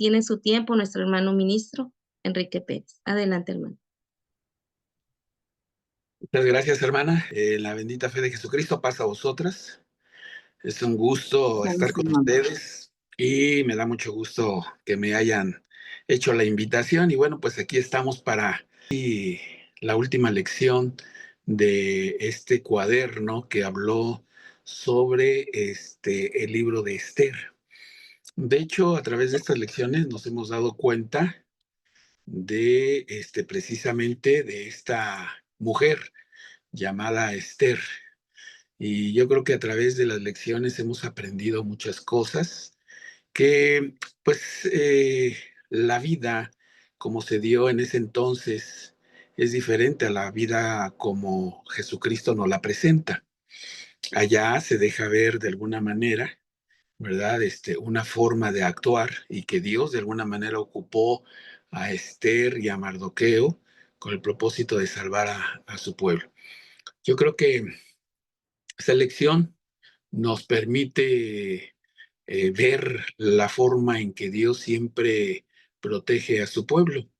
tiene su tiempo nuestro hermano ministro Enrique Pérez. Adelante, hermano. Muchas gracias, hermana. La bendita fe de Jesucristo pasa a vosotras. Es un gusto estar Gracias, con hermano. ustedes y me da mucho gusto que me hayan hecho la invitación. Y bueno, pues aquí estamos para la última lección de este cuaderno que habló sobre el libro de Esther. De hecho, a través de estas lecciones nos hemos dado cuenta de precisamente de esta mujer llamada Esther. Y yo creo que a través de las lecciones hemos aprendido muchas cosas que, pues, la vida como se dio en ese entonces es diferente a la vida como Jesucristo nos la presenta. Allá se deja ver de alguna manera, ¿verdad? Una forma de actuar y que Dios de alguna manera ocupó a Esther y a Mardoqueo con el propósito de salvar a su pueblo. Yo creo que esa lección nos permite ver la forma en que Dios siempre protege a su pueblo.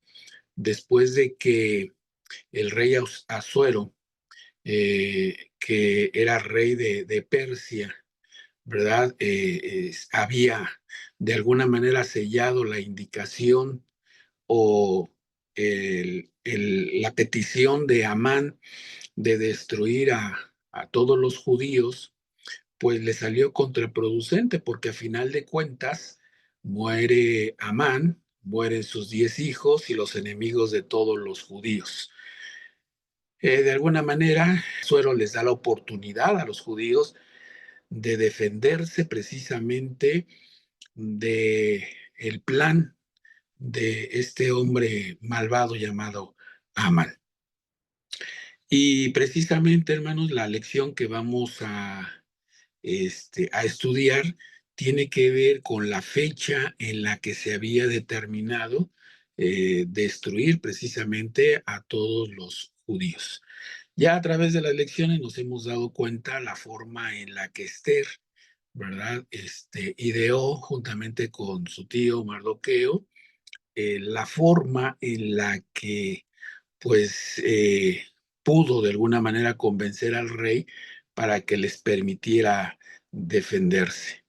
Después de que el rey Asuero, que era rey de Persia, ¿verdad? Había de alguna manera sellado la indicación o la petición de Amán de destruir a todos los judíos, pues le salió contraproducente porque a final de cuentas muere Amán, mueren sus 10 hijos y los enemigos de todos los judíos. De alguna manera, Suero les da la oportunidad a los judíos de defenderse precisamente de el plan de este hombre malvado llamado Amán. Y precisamente, hermanos, la lección que vamos a estudiar tiene que ver con la fecha en la que se había determinado destruir precisamente a todos los judíos. Ya a través de las lecciones nos hemos dado cuenta la forma en la que Esther, ¿verdad? Ideó juntamente con su tío Mardoqueo la forma en la que pues pudo de alguna manera convencer al rey para que les permitiera defenderse.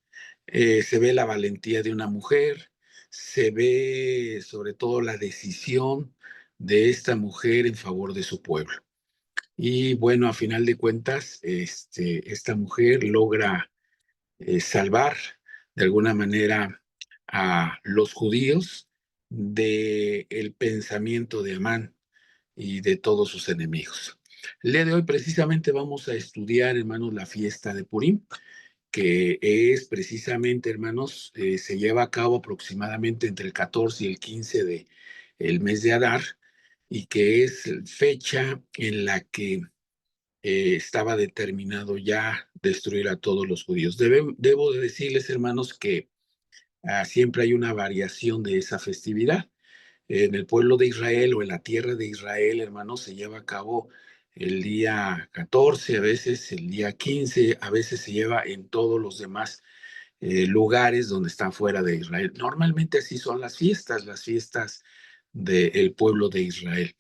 Se ve la valentía de una mujer, se ve sobre todo la decisión de esta mujer en favor de su pueblo. Y bueno, a final de cuentas, esta mujer logra salvar de alguna manera a los judíos del pensamiento de Amán y de todos sus enemigos. El día de hoy precisamente vamos a estudiar, hermanos, la fiesta de Purim, que es precisamente, hermanos, se lleva a cabo aproximadamente entre el 14 y el 15 de el mes de Adar, y que es fecha en la que estaba determinado ya destruir a todos los judíos. Debo de decirles, hermanos, que siempre hay una variación de esa festividad. En el pueblo de Israel o en la tierra de Israel, hermanos, se lleva a cabo el día 14, a veces el día 15, a veces se lleva en todos los demás lugares donde están fuera de Israel. Normalmente así son las fiestas del pueblo de Israel.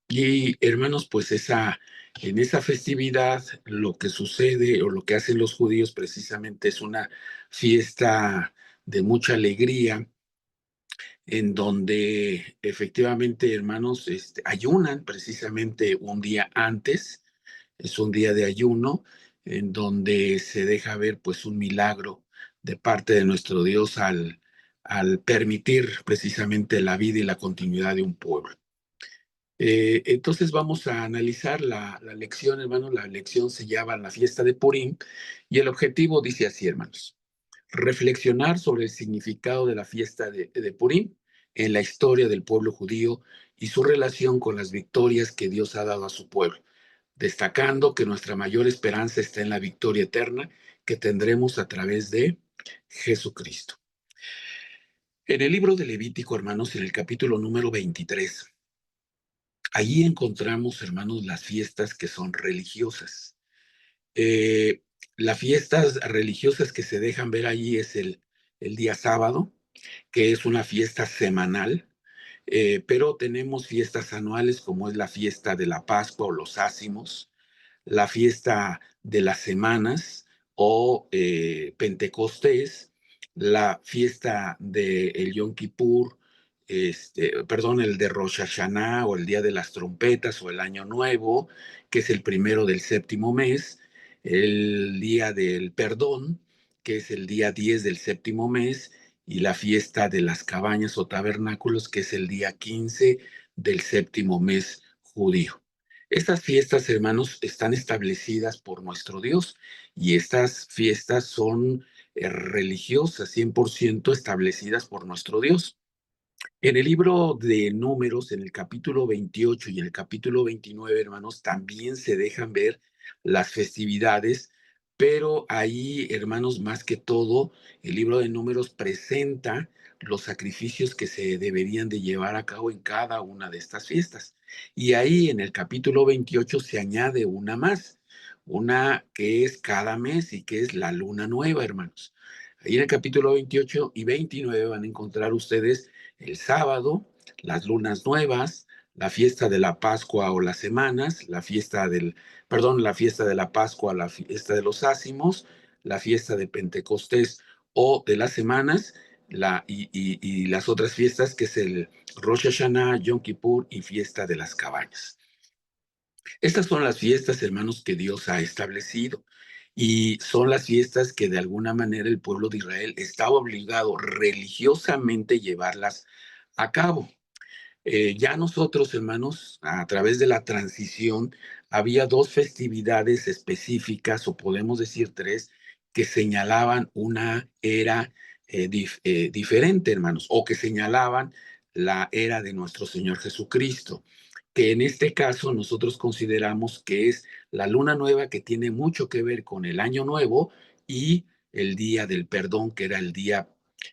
Y hermanos, pues en esa festividad lo que sucede o lo que hacen los judíos precisamente es una fiesta de mucha alegría, en donde efectivamente, hermanos, ayunan precisamente un día antes, es un día de ayuno, en donde se deja ver pues un milagro de parte de nuestro Dios al permitir precisamente la vida y la continuidad de un pueblo. Entonces vamos a analizar la lección, hermanos. La lección se llama la fiesta de Purim y el objetivo dice así, hermanos: reflexionar sobre el significado de la fiesta de Purim en la historia del pueblo judío y su relación con las victorias que Dios ha dado a su pueblo, destacando que nuestra mayor esperanza está en la victoria eterna que tendremos a través de Jesucristo. En el libro de Levítico, hermanos, en el capítulo número 23, allí encontramos, hermanos, las fiestas que son religiosas. Las fiestas religiosas que se dejan ver allí es el día sábado, que es una fiesta semanal, pero tenemos fiestas anuales como es la fiesta de la Pascua o los Ácimos, la fiesta de las semanas o Pentecostés, la fiesta de el Yom Kippur, perdón, el de Rosh Hashanah o el Día de las Trompetas o el Año Nuevo, que es el primero del séptimo mes, el Día del Perdón, que es el día 10 del séptimo mes, y la fiesta de las cabañas o tabernáculos, que es el día 15 del séptimo mes judío. Estas fiestas, hermanos, están establecidas por nuestro Dios y estas fiestas son religiosas, 100% establecidas por nuestro Dios. En el libro de Números, en el capítulo 28 y el capítulo 29, hermanos, también se dejan ver las festividades, pero ahí, hermanos, más que todo, el libro de Números presenta los sacrificios que se deberían de llevar a cabo en cada una de estas fiestas. Y ahí en el capítulo 28 se añade una más, una que es cada mes y que es la luna nueva, hermanos. Ahí en el capítulo 28 y 29 van a encontrar ustedes el sábado, las lunas nuevas, la fiesta de la Pascua o las semanas, la fiesta de la Pascua, la fiesta de los ácimos, la fiesta de Pentecostés o de las semanas, y las otras fiestas que es el Rosh Hashanah, Yom Kippur y fiesta de las cabañas. Estas son las fiestas, hermanos, que Dios ha establecido y son las fiestas que de alguna manera el pueblo de Israel estaba obligado religiosamente a llevarlas a cabo. Ya nosotros, hermanos, a través de la transición, había dos festividades específicas, o podemos decir tres, que señalaban una era diferente, hermanos, o que señalaban la era de nuestro Señor Jesucristo, que en este caso nosotros consideramos que es la luna nueva, que tiene mucho que ver con el año nuevo, y el día del perdón, que era el día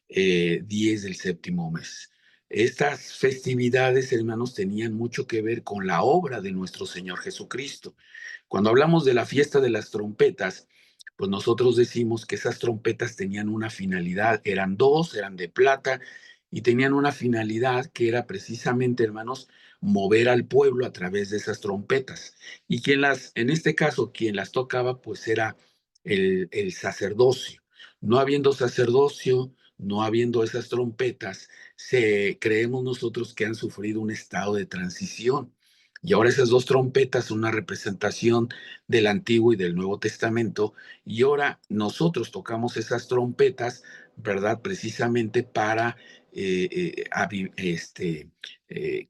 10 del séptimo mes. Estas festividades, hermanos, tenían mucho que ver con la obra de nuestro Señor Jesucristo. Cuando hablamos de la fiesta de las trompetas, pues nosotros decimos que esas trompetas tenían una finalidad, eran dos, eran de plata y tenían una finalidad que era precisamente, hermanos, mover al pueblo a través de esas trompetas. Y en este caso, quien las tocaba, pues era el sacerdocio. No habiendo sacerdocio, no habiendo esas trompetas, creemos nosotros que han sufrido un estado de transición. Y ahora esas dos trompetas son una representación del Antiguo y del Nuevo Testamento. Y ahora nosotros tocamos esas trompetas, ¿verdad? Precisamente para que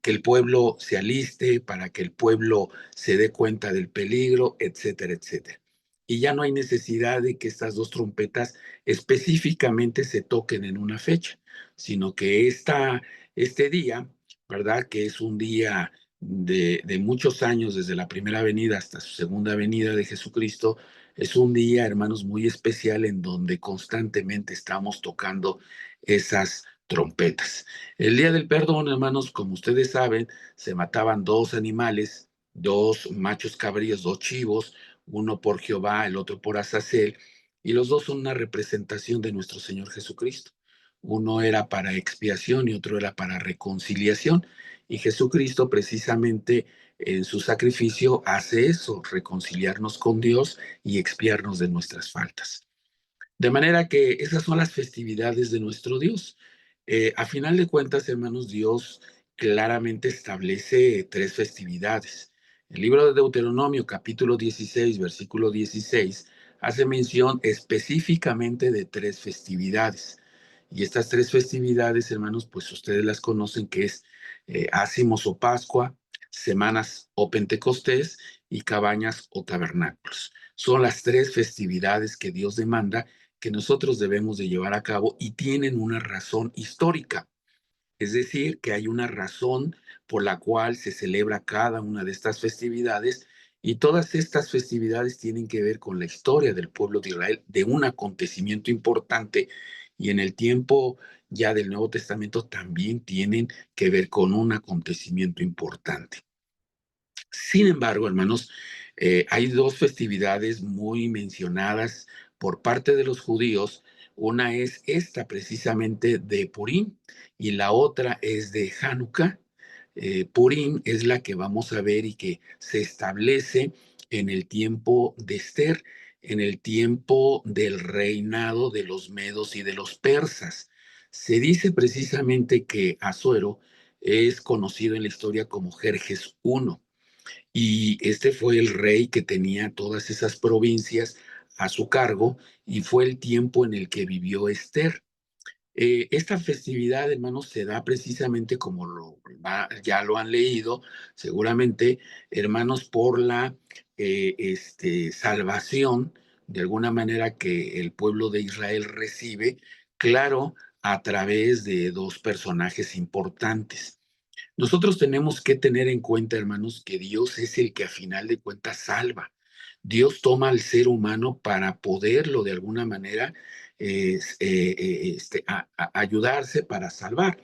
el pueblo se aliste, para que el pueblo se dé cuenta del peligro, etcétera, etcétera. Y ya no hay necesidad de que estas dos trompetas específicamente se toquen en una fecha, sino que este día, ¿verdad? Que es un día de muchos años, desde la primera venida hasta su segunda venida de Jesucristo, es un día, hermanos, muy especial en donde constantemente estamos tocando esas trompetas. El día del perdón, hermanos, como ustedes saben, se mataban dos animales, dos machos cabríos, dos chivos, uno por Jehová, el otro por Azazel, y los dos son una representación de nuestro Señor Jesucristo. Uno era para expiación y otro era para reconciliación. Y Jesucristo precisamente en su sacrificio hace eso, reconciliarnos con Dios y expiarnos de nuestras faltas. De manera que esas son las festividades de nuestro Dios. A final de cuentas, hermanos, Dios claramente establece tres festividades. El libro de Deuteronomio, capítulo 16, versículo 16, hace mención específicamente de tres festividades. Y estas tres festividades, hermanos, pues ustedes las conocen, que es Ácimos o Pascua, Semanas o Pentecostés y Cabañas o Tabernáculos. Son las tres festividades que Dios demanda que nosotros debemos de llevar a cabo y tienen una razón histórica. Es decir, que hay una razón por la cual se celebra cada una de estas festividades y todas estas festividades tienen que ver con la historia del pueblo de Israel, de un acontecimiento importante y en el tiempo ya del Nuevo Testamento también tienen que ver con un acontecimiento importante. Sin embargo, hermanos, hay dos festividades muy mencionadas por parte de los judíos, Una es esta precisamente de Purim y la otra es de Hanukkah. Purim es la que vamos a ver y que se establece en el tiempo de Esther, en el tiempo del reinado de los medos y de los persas. Se dice precisamente que Asuero es conocido en la historia como Jerjes I, y este fue el rey que tenía todas esas provincias a su cargo y fue el tiempo en el que vivió Esther. Esta festividad, hermanos, se da precisamente como ya lo han leído, seguramente, hermanos, por la salvación, de alguna manera, que el pueblo de Israel recibe, claro, a través de dos personajes importantes. Nosotros tenemos que tener en cuenta, hermanos, que Dios es el que a final de cuentas salva. Dios toma al ser humano para poderlo de alguna manera ayudarse para salvar.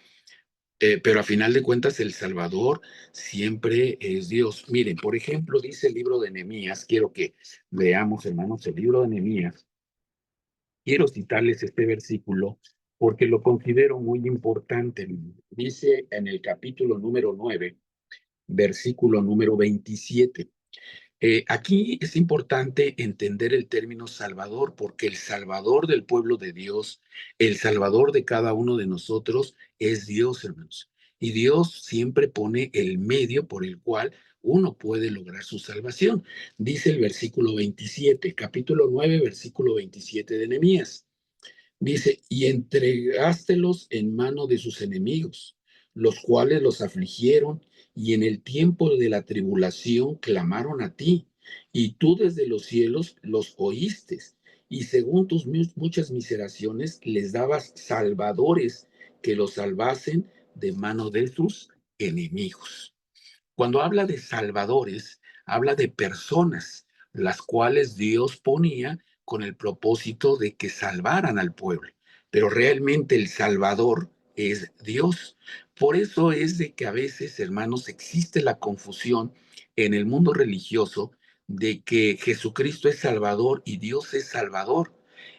Pero a final de cuentas el Salvador siempre es Dios. Miren, por ejemplo, dice el libro de Nehemías, quiero que veamos, hermanos, el libro de Nehemías. Quiero citarles este versículo porque lo considero muy importante. Dice en el capítulo número 9, versículo número 27. Aquí es importante entender el término Salvador, porque el Salvador del pueblo de Dios, el Salvador de cada uno de nosotros, es Dios, hermanos. Y Dios siempre pone el medio por el cual uno puede lograr su salvación. Dice el versículo 27, capítulo 9, versículo 27 de Nehemías. Dice, y entregástelos en mano de sus enemigos, los cuales los afligieron y en el tiempo de la tribulación clamaron a ti, y tú desde los cielos los oíste, y según tus muchas miseraciones les dabas salvadores que los salvasen de mano de sus enemigos. Cuando habla de salvadores, habla de personas, las cuales Dios ponía con el propósito de que salvaran al pueblo. Pero realmente el Salvador es Dios. Por eso es de que a veces, hermanos, existe la confusión en el mundo religioso de que Jesucristo es Salvador y Dios es Salvador.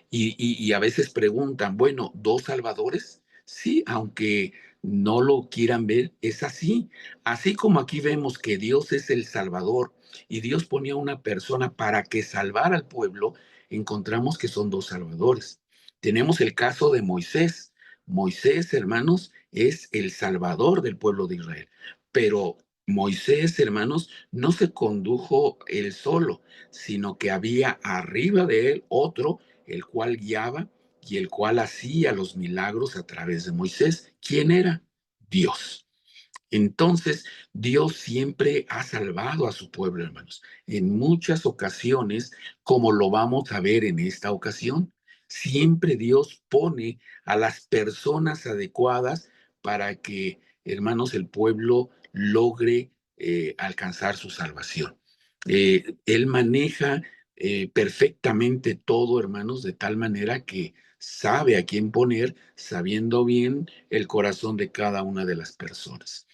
Y a veces preguntan, bueno, ¿dos salvadores? Sí, aunque no lo quieran ver, es así. Así como aquí vemos que Dios es el Salvador y Dios ponía una persona para que salvara al pueblo, encontramos que son dos salvadores. Tenemos el caso de Moisés. Moisés, hermanos, es el Salvador del pueblo de Israel. Pero Moisés, hermanos, no se condujo él solo, sino que había arriba de él otro, el cual guiaba y el cual hacía los milagros a través de Moisés. ¿Quién era? Dios. Entonces, Dios siempre ha salvado a su pueblo, hermanos. En muchas ocasiones, como lo vamos a ver en esta ocasión, siempre Dios pone a las personas adecuadas para que, hermanos, el pueblo logre alcanzar su salvación. Él maneja perfectamente todo, hermanos, de tal manera que sabe a quién poner, sabiendo bien el corazón de cada una de las personas.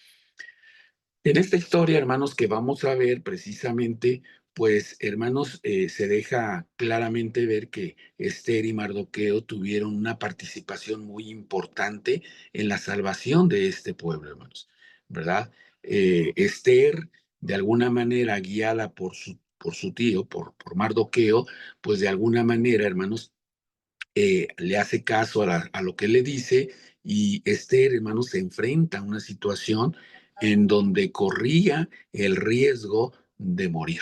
En esta historia, hermanos, que vamos a ver precisamente, pues, hermanos, se deja claramente ver que Esther y Mardoqueo tuvieron una participación muy importante en la salvación de este pueblo, hermanos, ¿verdad? Esther, de alguna manera, guiada por su tío, por Mardoqueo, pues de alguna manera, hermanos, le hace caso a lo que él le dice y Esther, hermano, se enfrenta a una situación en donde corría el riesgo de morir.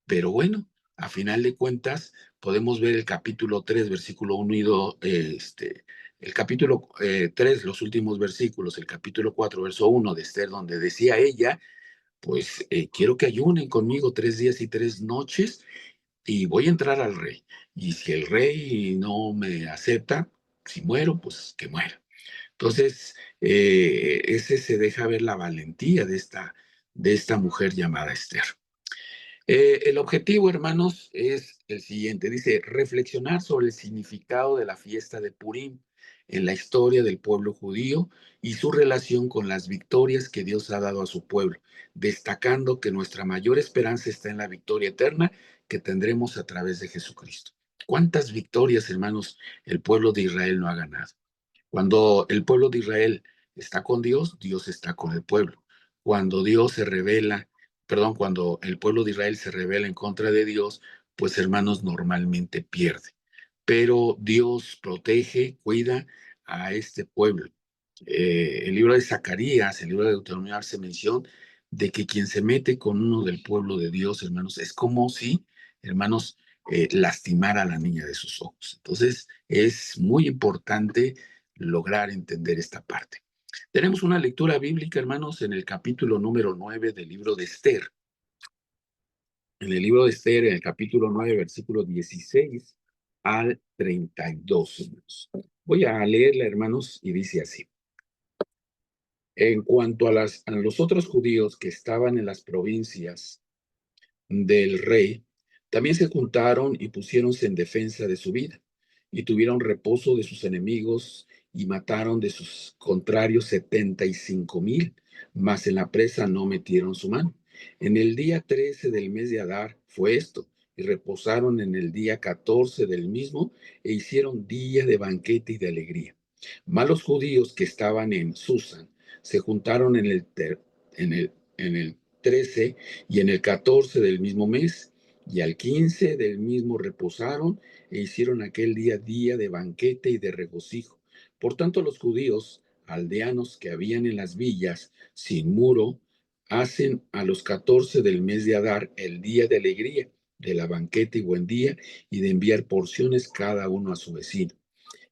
Pero bueno, a final de cuentas, podemos ver el capítulo 3, versículo 1 y 2, el capítulo 3, los últimos versículos, el capítulo 4, verso 1 de Esther, donde decía ella, pues quiero que ayunen conmigo 3 días y 3 noches y voy a entrar al rey. Y si el rey no me acepta, si muero, pues que muera. Entonces, ese se deja ver la valentía de esta mujer llamada Esther. El objetivo, hermanos, es el siguiente. Dice, reflexionar sobre el significado de la fiesta de Purim en la historia del pueblo judío y su relación con las victorias que Dios ha dado a su pueblo, destacando que nuestra mayor esperanza está en la victoria eterna que tendremos a través de Jesucristo. ¿Cuántas victorias, hermanos, el pueblo de Israel no ha ganado? Cuando el pueblo de Israel está con Dios, Dios está con el pueblo. Cuando Dios se revela, perdón, cuando el pueblo de Israel se revela en contra de Dios, pues hermanos, normalmente pierde. Pero Dios protege, cuida a este pueblo. El libro de Zacarías, el libro de Deuteronomio hace mención de que quien se mete con uno del pueblo de Dios, hermanos, es como si, hermanos, lastimara a la niña de sus ojos. Entonces, es muy importante lograr entender esta parte. Tenemos una lectura bíblica, hermanos, en el capítulo número 9 del libro de Esther. En el libro de Esther, en el capítulo 9, versículo 16 al 32, hermanos. Voy a leerla, hermanos, y dice así. En cuanto a los otros judíos que estaban en las provincias del rey, también se juntaron y pusiéronse en defensa de su vida, y tuvieron reposo de sus enemigos, y mataron de sus contrarios 75,000, mas en la presa no metieron su mano. En el día 13 del mes de Adar fue esto, y reposaron en el día 14 del mismo, e hicieron día de banquete y de alegría. Mas los judíos que estaban en Susan se juntaron en el 13 y en el 14 del mismo mes, y al 15 del mismo reposaron, e hicieron aquel día día de banquete y de regocijo. Por tanto, los judíos aldeanos que habían en las villas sin muro, hacen a los 14 del mes de Adar el día de alegría, de la banquete y buen día, y de enviar porciones cada uno a su vecino.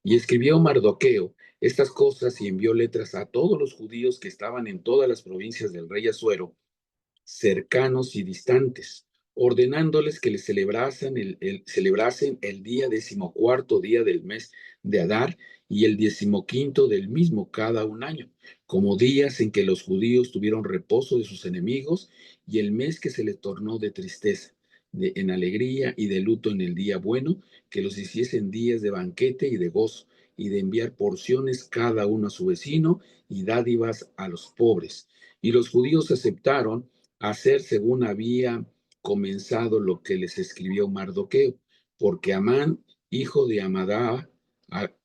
Y escribió Mardoqueo estas cosas y envió letras a todos los judíos que estaban en todas las provincias del rey Asuero, cercanos y distantes, ordenándoles que le celebrasen el día 14º día del mes de Adar y el 15º del mismo cada un año, como días en que los judíos tuvieron reposo de sus enemigos, y el mes que se les tornó de tristeza, en alegría y de luto en el día bueno, que los hiciesen días de banquete y de gozo, y de enviar porciones cada uno a su vecino y dádivas a los pobres. Y los judíos aceptaron hacer según había comenzado lo que les escribió Mardoqueo, porque Amán, hijo de Amadá,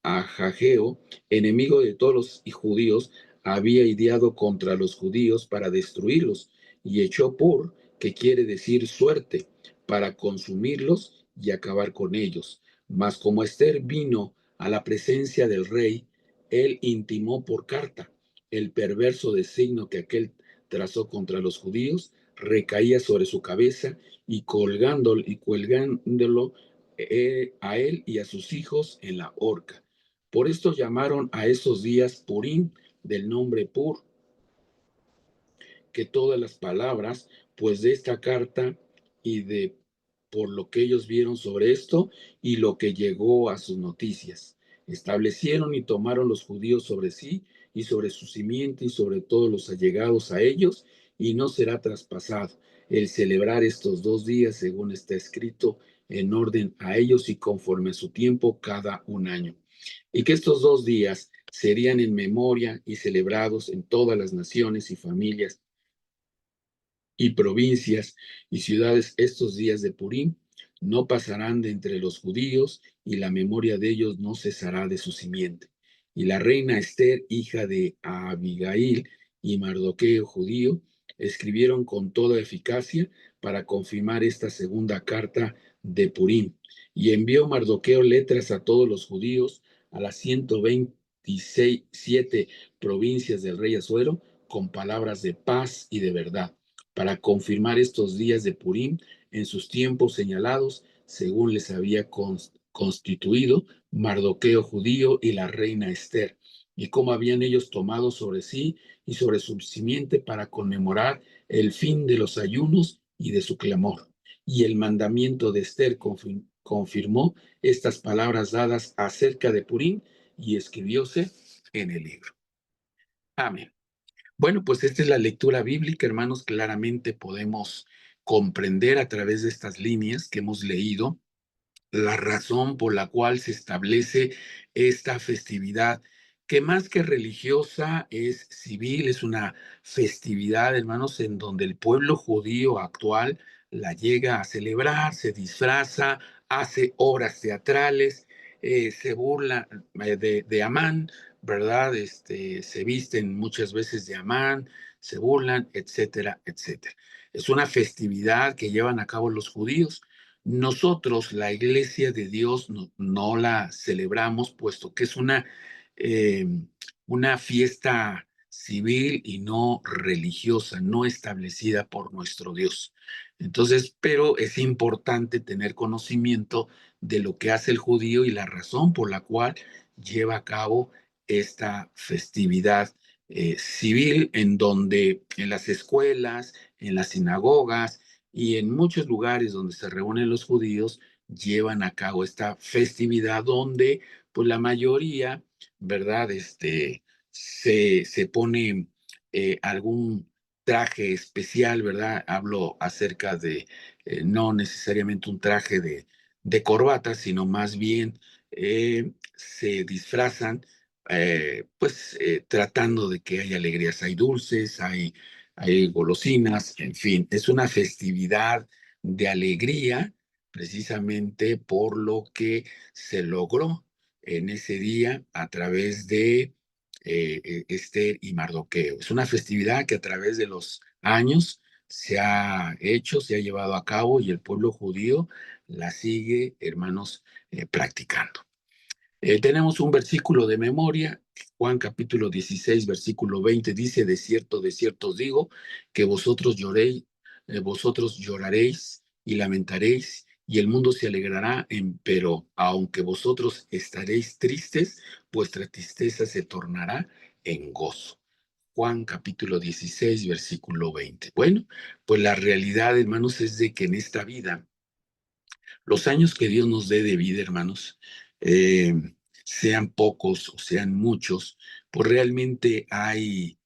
Agageo, enemigo de todos los judíos, había ideado contra los judíos para destruirlos, y echó por, que quiere decir suerte, para consumirlos y acabar con ellos. Mas como Esther vino a la presencia del rey, él intimó por carta el perverso designio que aquel trazó contra los judíos, recaía sobre su cabeza, y cuelgándolo a él y a sus hijos en la horca. Por esto llamaron a esos días Purim, del nombre Pur, que todas las palabras, pues de esta carta y de por lo que ellos vieron sobre esto y lo que llegó a sus noticias, establecieron y tomaron los judíos sobre sí y sobre su simiente y sobre todos los allegados a ellos, y no será traspasado el celebrar estos 2 días según está escrito en orden a ellos y conforme a su tiempo cada un año. Y que estos 2 días serían en memoria y celebrados en todas las naciones y familias y provincias y ciudades estos días de Purim, no pasarán de entre los judíos, y la memoria de ellos no cesará de su simiente. Y la reina Esther, hija de Abigail, y Mardoqueo judío, escribieron con toda eficacia para confirmar esta segunda carta de Purim. Y envió Mardoqueo letras a todos los judíos, a las 127 provincias del rey Asuero, con palabras de paz y de verdad, para confirmar estos días de Purim en sus tiempos señalados, según les había constituido Mardoqueo judío y la reina Esther, y cómo habían ellos tomado sobre sí y sobre su simiente para conmemorar el fin de los ayunos y de su clamor. Y el mandamiento de Esther confirmó estas palabras dadas acerca de Purim, y escribióse en el libro. Amén. Bueno, pues esta es la lectura bíblica, hermanos. Claramente podemos comprender a través de estas líneas que hemos leído la razón por la cual se establece esta festividad, que más que religiosa es civil, es una festividad, hermanos, en donde el pueblo judío actual la llega a celebrar, se disfraza, hace obras teatrales, se burla de Amán, ¿verdad? Se visten muchas veces de Amán, se burlan, etcétera, etcétera. Es una festividad que llevan a cabo los judíos. Nosotros, la Iglesia de Dios, no la celebramos, puesto que es eh, una fiesta civil y no religiosa, no establecida por nuestro Dios. Entonces, pero es importante tener conocimiento de lo que hace el judío y la razón por la cual lleva a cabo esta festividad civil, en donde en las escuelas, en las sinagogas y en muchos lugares donde se reúnen los judíos, llevan a cabo esta festividad donde pues la mayoría, ¿verdad? Se pone algún traje especial, ¿verdad? Hablo acerca de no necesariamente un traje de corbata, sino más bien se disfrazan, tratando de que haya alegrías. Hay dulces, hay golosinas, en fin, es una festividad de alegría, precisamente por lo que se logró en ese día a través de Esther y Mardoqueo. Es una festividad que a través de los años se ha hecho, se ha llevado a cabo y el pueblo judío la sigue, hermanos, practicando. Tenemos un versículo de memoria, Juan capítulo 16, versículo 20, dice, de cierto os digo, que vosotros lloraréis y lamentaréis, y el mundo se alegrará, pero aunque vosotros estaréis tristes, vuestra tristeza se tornará en gozo. Juan capítulo 16, versículo 20. Bueno, pues la realidad, hermanos, es de que en esta vida los años que Dios nos dé de vida, hermanos, eh, sean pocos o sean muchos, pues realmente hay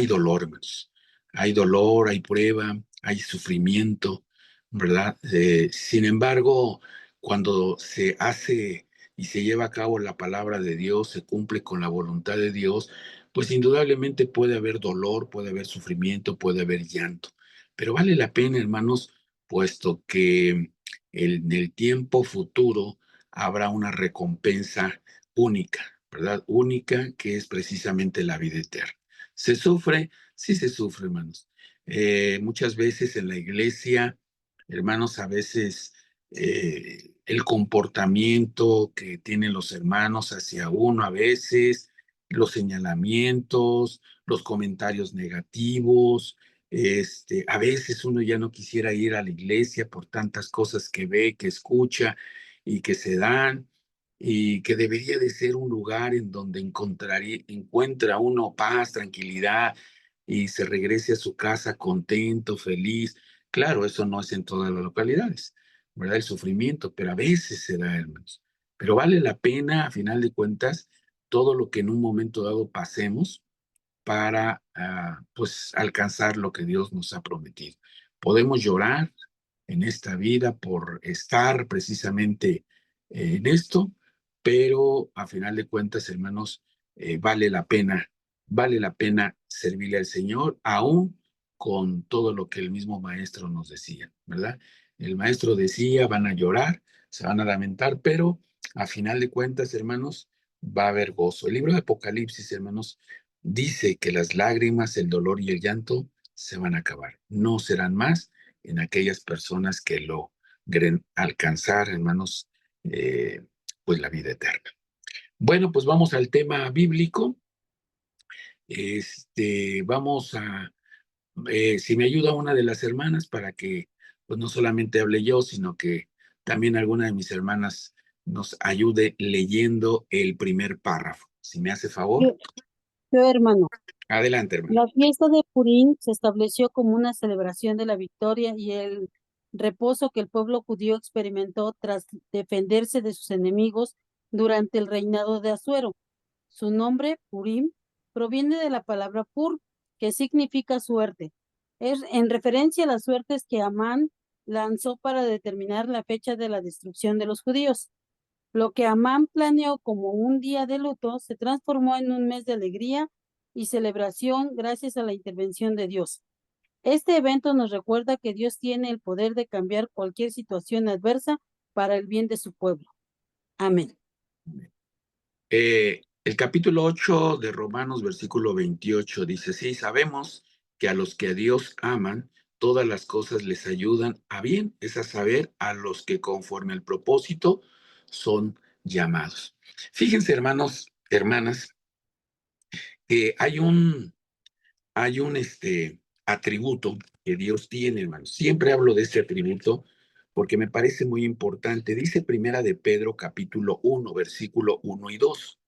dolor, hermanos. Hay dolor, hay prueba, hay sufrimiento, ¿verdad? Sin embargo, cuando se hace y se lleva a cabo la palabra de Dios, se cumple con la voluntad de Dios, pues indudablemente puede haber dolor, puede haber sufrimiento, puede haber llanto. Pero vale la pena, hermanos, puesto que en el tiempo futuro habrá una recompensa única, ¿verdad? Única, que es precisamente la vida eterna. ¿Se sufre? Sí se sufre, hermanos. Muchas veces en la iglesia, hermanos, a veces el comportamiento que tienen los hermanos hacia uno, a veces los señalamientos, los comentarios negativos, a veces uno ya no quisiera ir a la iglesia por tantas cosas que ve, que escucha y que se dan, y que debería de ser un lugar en donde encuentra uno paz, tranquilidad y se regrese a su casa contento, feliz. Claro, eso no es en todas las localidades, ¿verdad? El sufrimiento, pero a veces se da, hermanos. Pero vale la pena, a final de cuentas, todo lo que en un momento dado pasemos para pues alcanzar lo que Dios nos ha prometido. Podemos llorar en esta vida por estar precisamente en esto, pero a final de cuentas, hermanos, vale la pena servirle al Señor, aún con todo lo que el mismo maestro nos decía, ¿verdad? El maestro decía, van a llorar, se van a lamentar, pero a final de cuentas, hermanos, va a haber gozo. El libro de Apocalipsis, hermanos, dice que las lágrimas, el dolor y el llanto se van a acabar. No serán más en aquellas personas que logren alcanzar, hermanos, eh, pues la vida eterna. Bueno, pues vamos al tema bíblico. Vamos a, si me ayuda una de las hermanas para que, pues no solamente hable yo, sino que también alguna de mis hermanas nos ayude leyendo el primer párrafo. Si me hace favor. Yo, yo, hermano, Adelante, hermana. la fiesta de Purim se estableció como una celebración de la victoria y el reposo que el pueblo judío experimentó tras defenderse de sus enemigos durante el reinado de Asuero. Su nombre, Purim, proviene de la palabra pur, que significa suerte. Es en referencia a las suertes que Amán lanzó para determinar la fecha de la destrucción de los judíos. Lo que Amán planeó como un día de luto se transformó en un mes de alegría y celebración gracias a la intervención de Dios. Este evento nos recuerda que Dios tiene el poder de cambiar cualquier situación adversa para el bien de su pueblo. Amén. El capítulo 8 de Romanos, versículo 28, dice, sí, sabemos que a los que a Dios aman, todas las cosas les ayudan a bien, es a saber, a los que conforme al propósito son llamados. Fíjense, hermanos, hermanas, que hay un atributo que Dios tiene, hermanos. Siempre hablo de este atributo porque me parece muy importante. Dice Primera de Pedro, capítulo 1, versículo 1 y 2.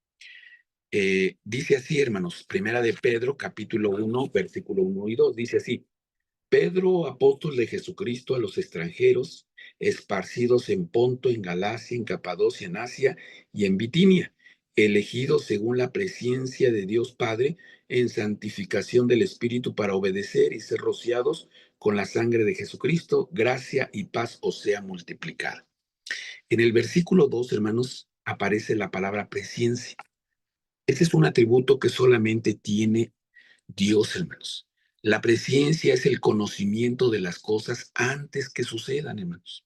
Dice así, hermanos, Primera de Pedro, capítulo 1, versículo 1 y 2, dice así, Pedro, apóstol de Jesucristo a los extranjeros, esparcidos en Ponto, en Galacia, en Capadocia, en Asia y en Bitinia, elegidos según la presencia de Dios Padre, en santificación del Espíritu para obedecer y ser rociados con la sangre de Jesucristo, gracia y paz os sea multiplicada. En el versículo 2, hermanos, aparece la palabra presencia. Ese es un atributo que solamente tiene Dios, hermanos. La presciencia es el conocimiento de las cosas antes que sucedan, hermanos.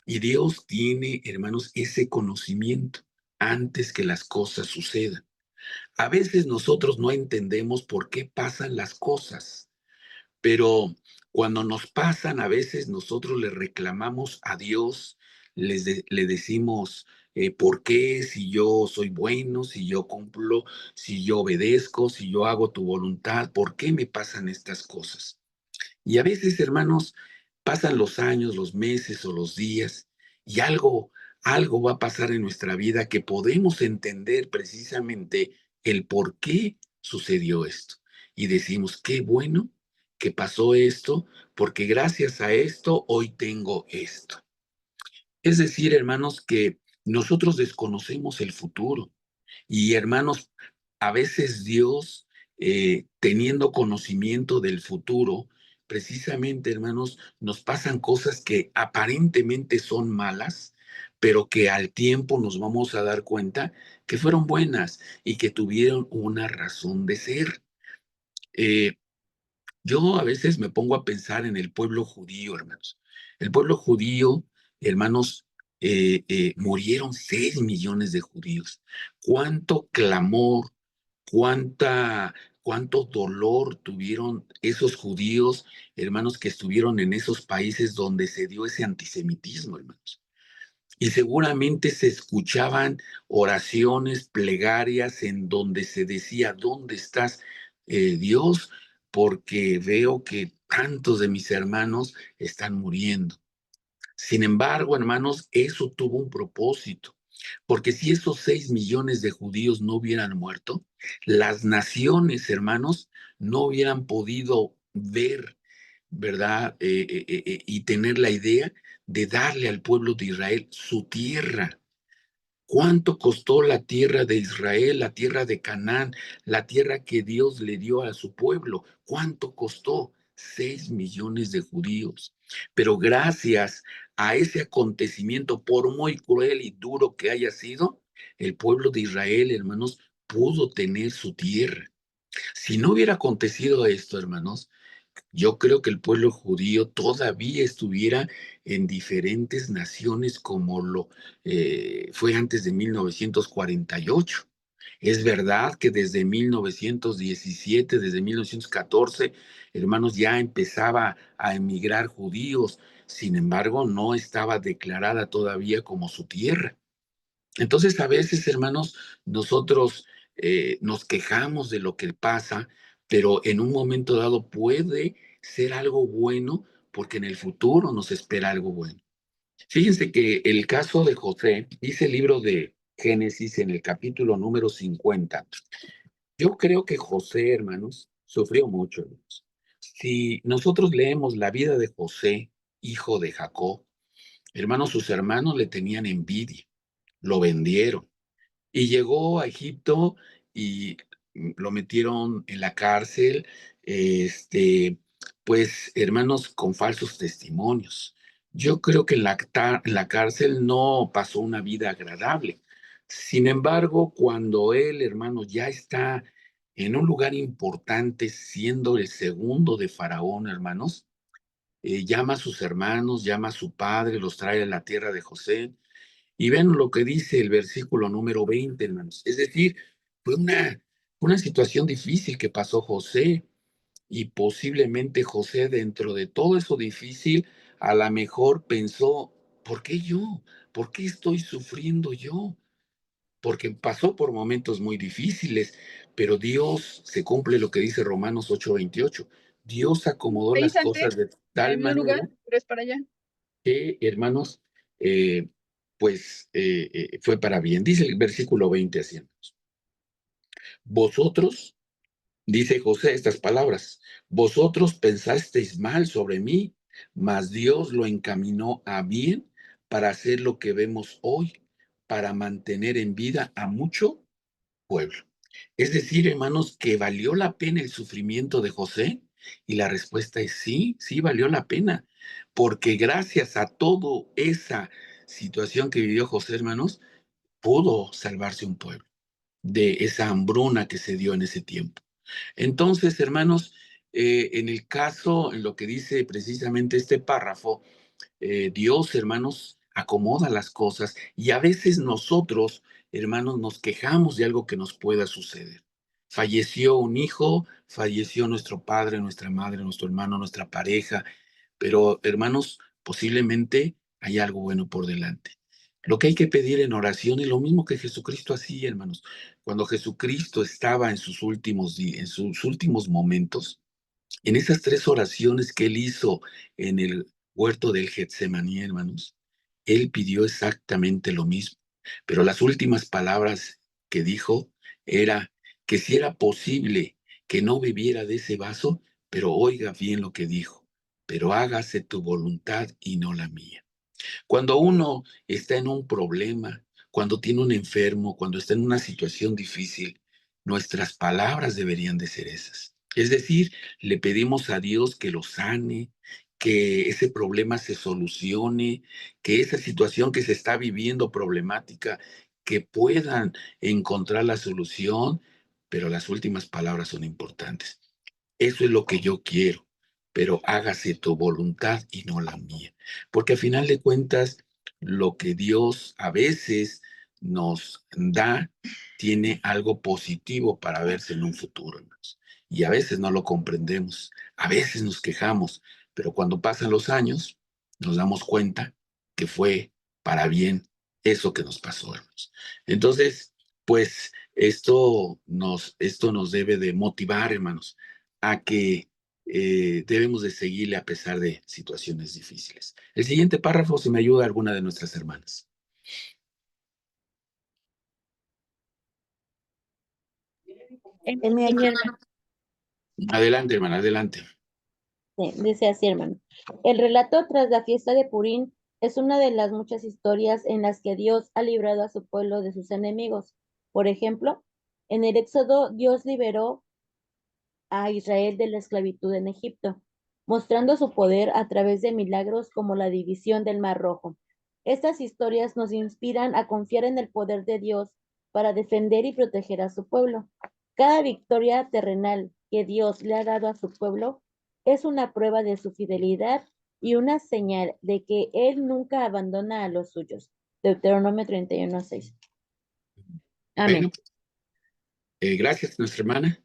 Y Dios tiene, hermanos, ese conocimiento antes que las cosas sucedan. A veces nosotros no entendemos por qué pasan las cosas. Pero cuando nos pasan, a veces nosotros le reclamamos a Dios, le decimos, ¿por qué? Si yo soy bueno, si yo cumplo, si yo obedezco, si yo hago tu voluntad, ¿por qué me pasan estas cosas? Y a veces, hermanos, pasan los años, los meses o los días y algo va a pasar en nuestra vida que podemos entender precisamente el por qué sucedió esto. Y decimos, qué bueno que pasó esto, porque gracias a esto hoy tengo esto. Es decir, hermanos, que nosotros desconocemos el futuro. Y hermanos, a veces Dios, teniendo conocimiento del futuro, precisamente, hermanos, nos pasan cosas que aparentemente son malas, pero que al tiempo nos vamos a dar cuenta que fueron buenas y que tuvieron una razón de ser. Eh, yo a veces me pongo a pensar en el pueblo judío, hermanos. El pueblo judío, hermanos, murieron 6 millones de judíos. Cuánto clamor, cuánta, cuánto dolor tuvieron esos judíos, hermanos, que estuvieron en esos países donde se dio ese antisemitismo, hermanos. Y seguramente se escuchaban oraciones, plegarias en donde se decía, ¿dónde estás, Dios? Porque veo que tantos de mis hermanos están muriendo. Sin embargo, hermanos, eso tuvo un propósito, porque si esos 6 millones de judíos no hubieran muerto, las naciones, hermanos, no hubieran podido ver, ¿verdad? Y tener la idea de darle al pueblo de Israel su tierra. ¿Cuánto costó la tierra de Israel, la tierra de Canaán, la tierra que Dios le dio a su pueblo? ¿Cuánto costó? 6 millones de judíos. Pero gracias a ese acontecimiento, por muy cruel y duro que haya sido, el pueblo de Israel, hermanos, pudo tener su tierra. Si no hubiera acontecido esto, hermanos, yo creo que el pueblo judío todavía estuviera en diferentes naciones como lo fue antes de 1948. Es verdad que desde 1917, desde 1914, hermanos, ya empezaba a emigrar judíos, sin embargo, no estaba declarada todavía como su tierra. Entonces, a veces, hermanos, nosotros nos quejamos de lo que pasa, pero en un momento dado puede ser algo bueno porque en el futuro nos espera algo bueno. Fíjense que el caso de José, dice el libro de Génesis en el capítulo número 50. Yo creo que José, hermanos, sufrió mucho, hermanos. Si nosotros leemos la vida de José, hijo de Jacob, hermanos, sus hermanos le tenían envidia, lo vendieron y llegó a Egipto y lo metieron en la cárcel, pues hermanos, con falsos testimonios. Yo creo que en la cárcel no pasó una vida agradable. Sin embargo, cuando él, hermanos, ya está en un lugar importante, siendo el segundo de Faraón, hermanos, llama a sus hermanos, llama a su padre, los trae a la tierra de José. Y ven lo que dice el versículo número 20, hermanos. Es decir, fue una situación difícil que pasó José, y posiblemente José, dentro de todo eso difícil, a lo mejor pensó, ¿por qué yo? ¿Por qué estoy sufriendo yo? Porque pasó por momentos muy difíciles, pero Dios, se cumple lo que dice Romanos 8:28. Dios acomodó Ahí las salte, cosas de en tal el mismo lugar, manera pero es para allá. que, hermanos, pues fue para bien. Dice el versículo 20 así, hermanos. Vosotros, dice José estas palabras, vosotros pensasteis mal sobre mí, mas Dios lo encaminó a bien para hacer lo que vemos hoy, para mantener en vida a mucho pueblo. Es decir, hermanos, que valió la pena el sufrimiento de José, y la respuesta es sí, sí valió la pena, porque gracias a toda esa situación que vivió José, hermanos, pudo salvarse un pueblo de esa hambruna que se dio en ese tiempo. Entonces, hermanos, en el caso, en lo que dice precisamente este párrafo, Dios, hermanos, acomoda las cosas, y a veces nosotros, hermanos, nos quejamos de algo que nos pueda suceder. Falleció un hijo, falleció nuestro padre, nuestra madre, nuestro hermano, nuestra pareja, pero, hermanos, posiblemente hay algo bueno por delante. Lo que hay que pedir en oración es lo mismo que Jesucristo hacía, hermanos. Cuando Jesucristo estaba en sus últimos días, en sus últimos momentos, en esas 3 oraciones que él hizo en el huerto del Getsemaní, hermanos, él pidió exactamente lo mismo, pero las últimas palabras que dijo era que si era posible que no bebiera de ese vaso, pero oiga bien lo que dijo, pero hágase tu voluntad y no la mía. Cuando uno está en un problema, cuando tiene un enfermo, cuando está en una situación difícil, nuestras palabras deberían de ser esas. Es decir, le pedimos a Dios que lo sane, que ese problema se solucione, que esa situación que se está viviendo problemática, que puedan encontrar la solución, pero las últimas palabras son importantes. Eso es lo que yo quiero, pero hágase tu voluntad y no la mía. Porque al final de cuentas, lo que Dios a veces nos da tiene algo positivo para verse en un futuro, hermanos. Y a veces no lo comprendemos, a veces nos quejamos, pero cuando pasan los años, nos damos cuenta que fue para bien eso que nos pasó, hermanos. Entonces, pues esto nos debe de motivar, hermanos, a que debemos de seguirle a pesar de situaciones difíciles. El siguiente párrafo, si me ayuda alguna de nuestras hermanas. Heme aquí. Hermano, Adelante, hermana, adelante. Dice así, hermano. El relato tras la fiesta de Purim es una de las muchas historias en las que Dios ha librado a su pueblo de sus enemigos. Por ejemplo, en el Éxodo, Dios liberó a Israel de la esclavitud en Egipto, mostrando su poder a través de milagros como la división del Mar Rojo. Estas historias nos inspiran a confiar en el poder de Dios para defender y proteger a su pueblo. Cada victoria terrenal que Dios le ha dado a su pueblo es una prueba de su fidelidad y una señal de que Él nunca abandona a los suyos. Deuteronomio 31:6. Amén. Bueno, gracias, nuestra hermana.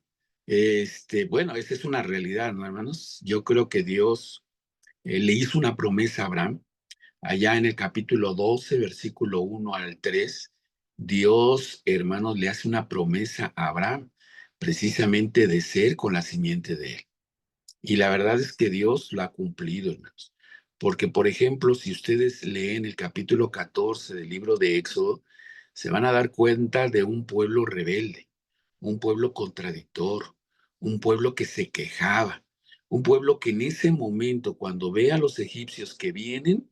Bueno, esa es una realidad, ¿no, hermanos? Yo creo que Dios le hizo una promesa a Abraham. Allá en el capítulo 12, versículo 1 al 3, Dios, hermanos, le hace una promesa a Abraham, precisamente de ser con la simiente de él. Y la verdad es que Dios lo ha cumplido, hermanos. Porque, por ejemplo, si ustedes leen el capítulo 14 del libro de Éxodo, se van a dar cuenta de un pueblo rebelde, un pueblo contradictor, un pueblo que se quejaba, un pueblo que en ese momento, cuando ve a los egipcios que vienen,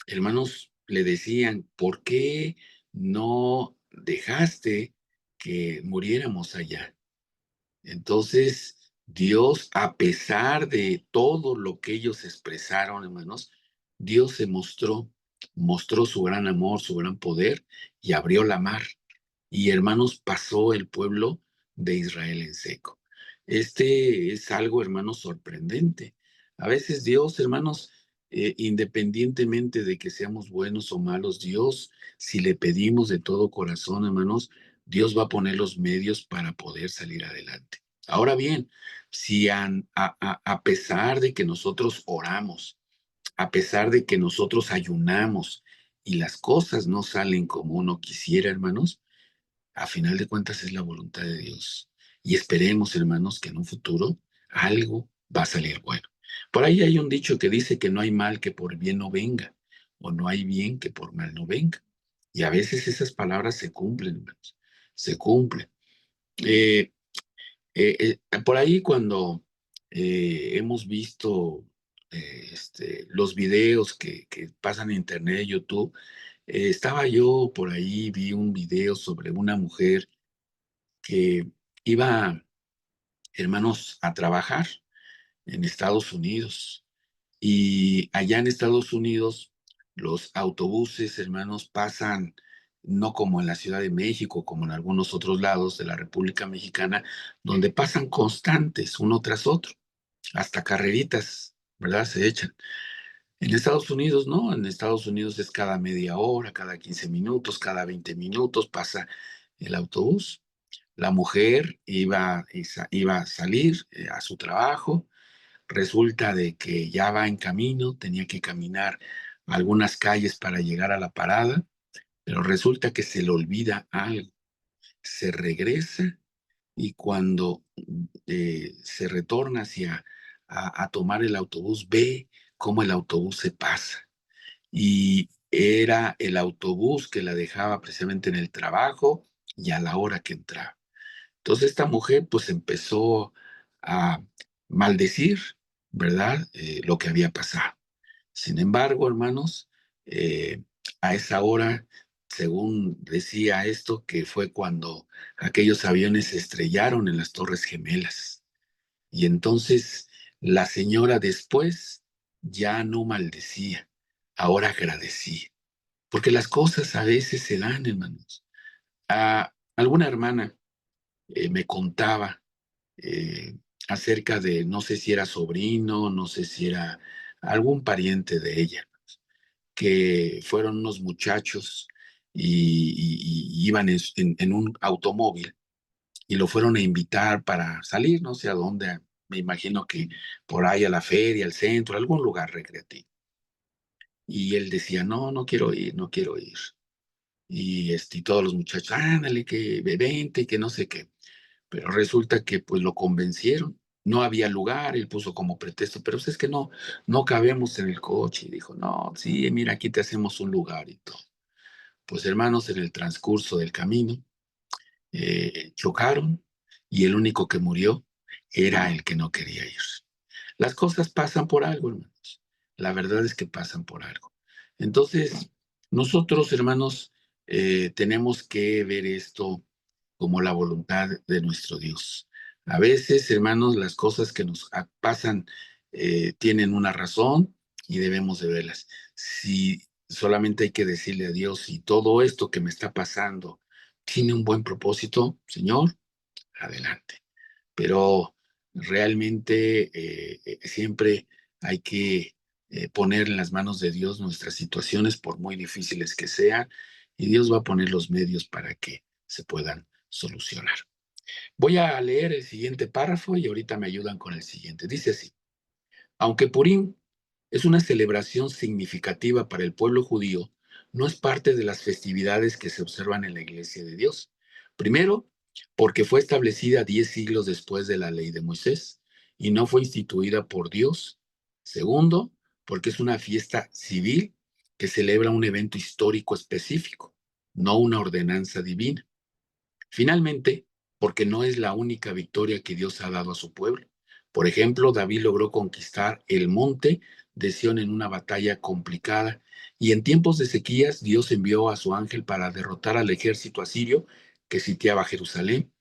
hermanos, le decían, ¿por qué no dejaste que muriéramos allá? Entonces, Dios, a pesar de todo lo que ellos expresaron, hermanos, Dios se mostró su gran amor, su gran poder, y abrió la mar. Y hermanos, pasó el pueblo de Israel en seco. Este es algo, hermanos, sorprendente. A veces Dios, hermanos, independientemente de que seamos buenos o malos, Dios, si le pedimos de todo corazón, hermanos, Dios va a poner los medios para poder salir adelante. Ahora bien, si a pesar de que nosotros oramos, a pesar de que nosotros ayunamos y las cosas no salen como uno quisiera, hermanos, a final de cuentas es la voluntad de Dios. Y esperemos, hermanos, que en un futuro algo va a salir bueno. Por ahí hay un dicho que dice que no hay mal que por bien no venga, o no hay bien que por mal no venga. Y a veces esas palabras se cumplen, hermanos, se cumplen. Eh, por ahí cuando hemos visto los videos que pasan en internet, YouTube, estaba yo por ahí, vi un video sobre una mujer que iba, hermanos, a trabajar en Estados Unidos. Y allá en Estados Unidos, los autobuses, hermanos, pasan no como en la Ciudad de México, como en algunos otros lados de la República Mexicana, donde pasan constantes uno tras otro, hasta carreritas, ¿verdad? Se echan. En Estados Unidos, no, en Estados Unidos es cada media hora, cada 15 minutos, cada 20 minutos pasa el autobús. La mujer iba a salir a su trabajo, resulta de que ya va en camino, tenía que caminar algunas calles para llegar a la parada, pero resulta que se le olvida algo. Se regresa y cuando se retorna hacia a tomar el autobús, ve cómo el autobús se pasa. Y era el autobús que la dejaba precisamente en el trabajo y a la hora que entraba. Entonces esta mujer pues empezó a maldecir, ¿verdad? Lo que había pasado. Sin embargo, hermanos, eh, a esa hora, según decía esto, que fue cuando aquellos aviones se estrellaron en las Torres Gemelas. Y entonces la señora después ya no maldecía, ahora agradecía. Porque las cosas a veces se dan, hermanos. Alguna hermana me contaba eh, acerca de, no sé si era sobrino, no sé si era algún pariente de ella, que fueron unos muchachos y iban en un automóvil y lo fueron a invitar para salir, no sé a dónde, me imagino que por ahí a la feria, al centro, algún lugar recreativo. Y él decía, no, no quiero ir, no quiero ir. Y todos los muchachos, ándale, que vente, que no sé qué. Pero resulta que pues lo convencieron. No había lugar, él puso como pretexto, pero pues, es que no cabemos en el coche. Y dijo, no, sí, mira, aquí te hacemos un lugar y todo. Pues hermanos, en el transcurso del camino, chocaron y el único que murió era el que no quería ir. Las cosas pasan por algo, hermanos. La verdad es que pasan por algo. Entonces, nosotros, hermanos, tenemos que ver esto como la voluntad de nuestro Dios. A veces, hermanos, las cosas que nos pasan tienen una razón y debemos de verlas. Si solamente hay que decirle a Dios, si todo esto que me está pasando tiene un buen propósito, Señor, adelante. Pero realmente siempre hay que poner en las manos de Dios nuestras situaciones, por muy difíciles que sean, y Dios va a poner los medios para que se puedan solucionar. Voy a leer el siguiente párrafo y ahorita me ayudan con el siguiente. Dice así: aunque Purim es una celebración significativa para el pueblo judío, no es parte de las festividades que se observan en la Iglesia de Dios. Primero, porque fue establecida 10 siglos después de la ley de Moisés y no fue instituida por Dios. Segundo, porque es una fiesta civil que celebra un evento histórico específico, no una ordenanza divina. Finalmente, porque no es la única victoria que Dios ha dado a su pueblo. Por ejemplo, David logró conquistar el monte de Sión en una batalla complicada, y en tiempos de sequías Dios envió a su ángel para derrotar al ejército asirio que sitiaba Jerusalén.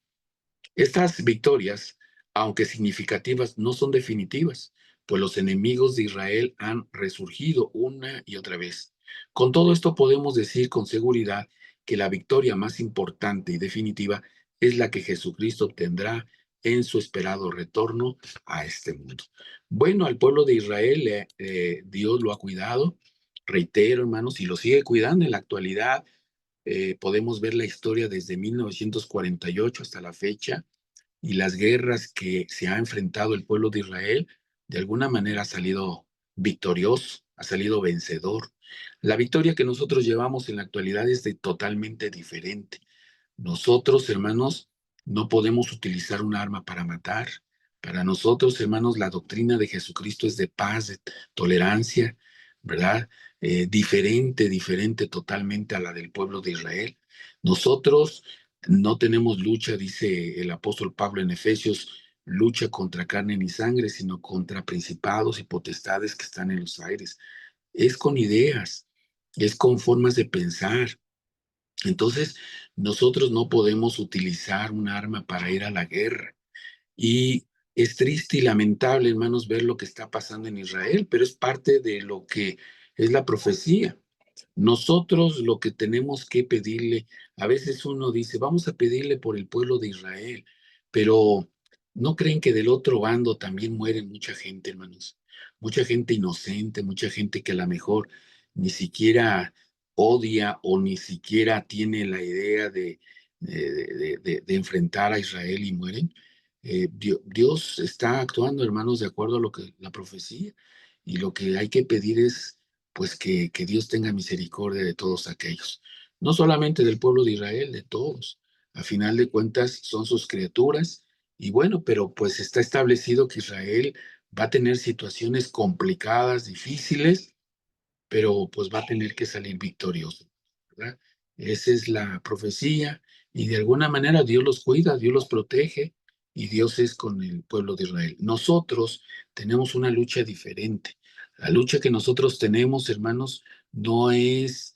Estas victorias, aunque significativas, no son definitivas, pues los enemigos de Israel han resurgido una y otra vez. Con todo esto podemos decir con seguridad que la victoria más importante y definitiva es la que Jesucristo obtendrá en su esperado retorno a este mundo. Bueno, al pueblo de Israel Dios lo ha cuidado, reitero, hermanos, y lo sigue cuidando en la actualidad. Podemos ver la historia desde 1948 hasta la fecha y las guerras que se ha enfrentado el pueblo de Israel, de alguna manera ha salido victorioso, ha salido vencedor. La victoria que nosotros llevamos en la actualidad es totalmente diferente. Nosotros, hermanos, no podemos utilizar un arma para matar. Para nosotros, hermanos, la doctrina de Jesucristo es de paz, de tolerancia, ¿verdad? Diferente totalmente a la del pueblo de Israel. Nosotros no tenemos lucha, dice el apóstol Pablo en Efesios, lucha contra carne ni sangre, sino contra principados y potestades que están en los aires. Es con ideas, es con formas de pensar. Entonces, nosotros no podemos utilizar un arma para ir a la guerra. Y es triste y lamentable, hermanos, ver lo que está pasando en Israel, pero es parte de lo que es la profecía. Nosotros lo que tenemos que pedirle, a veces uno dice, vamos a pedirle por el pueblo de Israel, pero ¿no creen que del otro bando también muere mucha gente, hermanos? Mucha gente inocente, mucha gente que a lo mejor ni siquiera odia o ni siquiera tiene la idea de enfrentar a Israel y mueren. Dios está actuando, hermanos, de acuerdo a lo que la profecía, y lo que hay que pedir es pues que Dios tenga misericordia de todos aquellos, no solamente del pueblo de Israel, de todos. A final de cuentas son sus criaturas y bueno, pero pues está establecido que Israel va a tener situaciones complicadas, difíciles, pero pues va a tener que salir victorioso, ¿verdad? Esa es la profecía y de alguna manera Dios los cuida, Dios los protege y Dios es con el pueblo de Israel. Nosotros tenemos una lucha diferente. La lucha que nosotros tenemos, hermanos, no es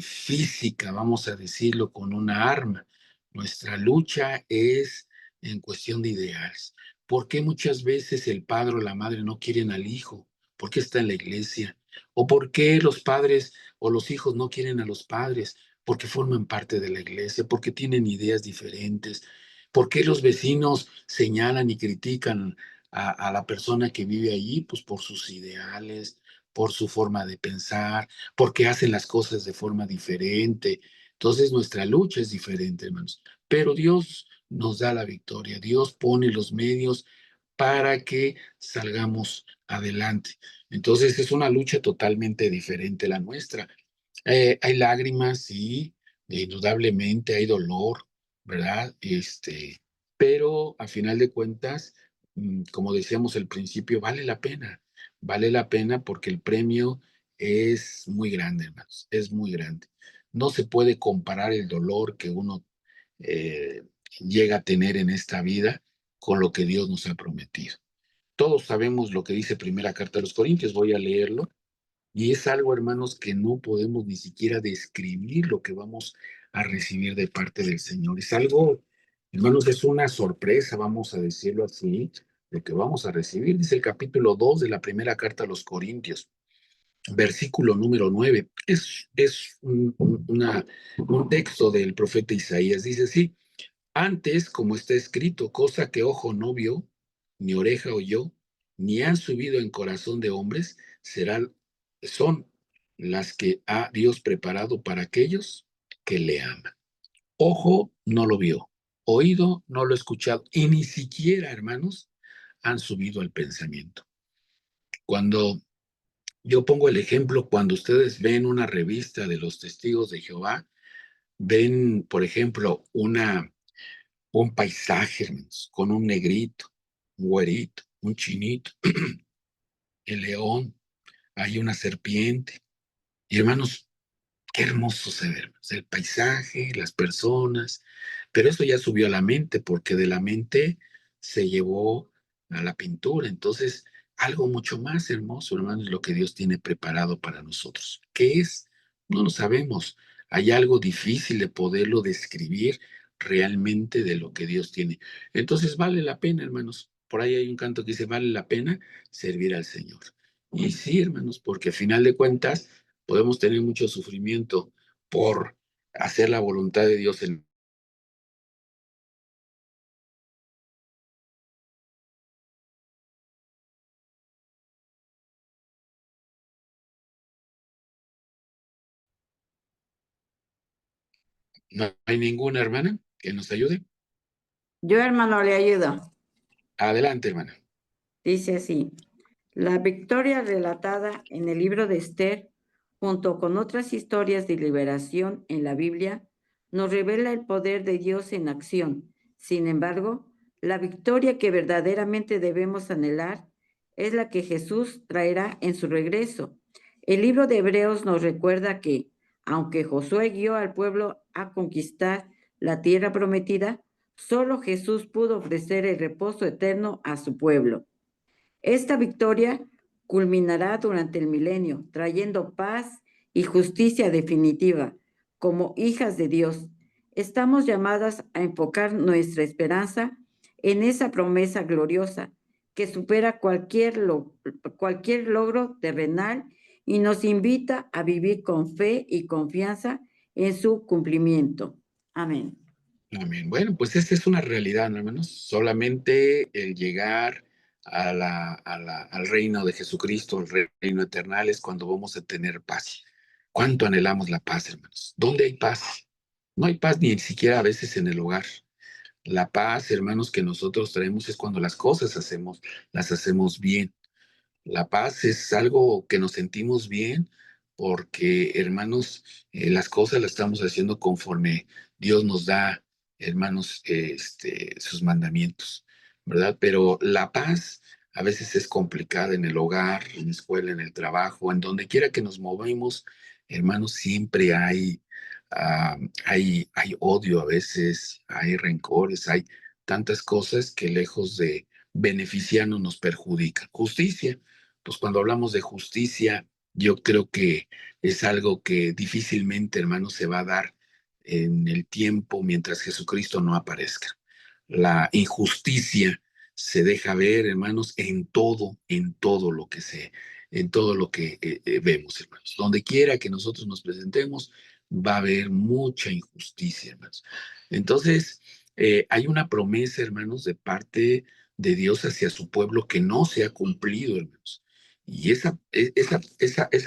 física, vamos a decirlo, con una arma. Nuestra lucha es en cuestión de ideales. ¿Por qué muchas veces el padre o la madre no quieren al hijo? ¿Por qué está en la iglesia? ¿O por qué los padres o los hijos no quieren a los padres? Porque forman parte de la iglesia, porque tienen ideas diferentes. ¿Por qué los vecinos señalan y critican a la persona que vive allí? Pues por sus ideales, por su forma de pensar, porque hacen las cosas de forma diferente. Entonces nuestra lucha es diferente, hermanos. Pero Dios nos da la victoria. Dios pone los medios para que salgamos adelante. Entonces es una lucha totalmente diferente la nuestra. Hay lágrimas, sí, indudablemente hay dolor, ¿verdad? Pero a final de cuentas, como decíamos al principio, vale la pena porque el premio es muy grande, hermanos, es muy grande. No se puede comparar el dolor que uno eh, llega a tener en esta vida con lo que Dios nos ha prometido. Todos sabemos lo que dice Primera Carta a los Corintios, voy a leerlo, y es algo, hermanos, que no podemos ni siquiera describir lo que vamos a recibir de parte del Señor. Es algo, hermanos, es una sorpresa, vamos a decirlo así, lo que vamos a recibir. Dice el capítulo 2 de la Primera Carta a los Corintios, versículo número 9. Es un texto del profeta Isaías. Dice así: antes, como está escrito, cosa que ojo no vio, ni oreja oyó, ni han subido en corazón de hombres, son las que ha Dios preparado para aquellos que le aman. Ojo no lo vio, oído no lo ha escuchado, y ni siquiera, hermanos, han subido al pensamiento. Cuando yo pongo el ejemplo, cuando ustedes ven una revista de los testigos de Jehová, ven, por ejemplo, un paisaje, hermanos, con un negrito, un güerito, un chinito, el león, hay una serpiente. Y hermanos, qué hermoso se ve, hermanos, el paisaje, las personas, pero eso ya subió a la mente, porque de la mente se llevó a la pintura. Entonces, algo mucho más hermoso, hermanos, es lo que Dios tiene preparado para nosotros. ¿Qué es? No lo sabemos. Hay algo difícil de poderlo describir realmente de lo que Dios tiene. Entonces, vale la pena, hermanos. Por ahí hay un canto que dice, vale la pena servir al Señor. Y sí, hermanos, porque a final de cuentas podemos tener mucho sufrimiento por hacer la voluntad de Dios en ¿No hay ninguna hermana que nos ayude? Yo, hermano, le ayudo. Adelante, hermana. Dice así: la victoria relatada en el libro de Esther, junto con otras historias de liberación en la Biblia, nos revela el poder de Dios en acción. Sin embargo, la victoria que verdaderamente debemos anhelar es la que Jesús traerá en su regreso. El libro de Hebreos nos recuerda que, aunque Josué guió al pueblo a conquistar la tierra prometida, solo Jesús pudo ofrecer el reposo eterno a su pueblo. Esta victoria culminará durante el milenio, trayendo paz y justicia definitiva. Como hijas de Dios, estamos llamadas a enfocar nuestra esperanza en esa promesa gloriosa que supera cualquier logro terrenal y nos invita a vivir con fe y confianza en su cumplimiento. Amén. Amén. Bueno, pues esta es una realidad, ¿no, hermanos? Solamente el llegar al reino de Jesucristo, el reino eterno, es cuando vamos a tener paz. ¿Cuánto anhelamos la paz, hermanos? ¿Dónde hay paz? No hay paz ni siquiera a veces en el hogar. La paz, hermanos, que nosotros traemos es cuando las cosas las hacemos bien. La paz es algo que nos sentimos bien porque, hermanos, las cosas las estamos haciendo conforme Dios nos da, hermanos, sus mandamientos, ¿verdad? Pero la paz a veces es complicada en el hogar, en la escuela, en el trabajo, en donde quiera que nos movamos, hermanos, siempre hay odio a veces, hay rencores, hay tantas cosas que lejos de beneficiarnos nos perjudican. Justicia. Pues cuando hablamos de justicia, yo creo que es algo que difícilmente, hermano, se va a dar en el tiempo mientras Jesucristo no aparezca. La injusticia se deja ver, hermanos, en todo lo que vemos, hermanos. Donde quiera que nosotros nos presentemos, va a haber mucha injusticia, hermanos. Entonces, hay una promesa, hermanos, de parte de Dios hacia su pueblo que no se ha cumplido, hermanos. Y esa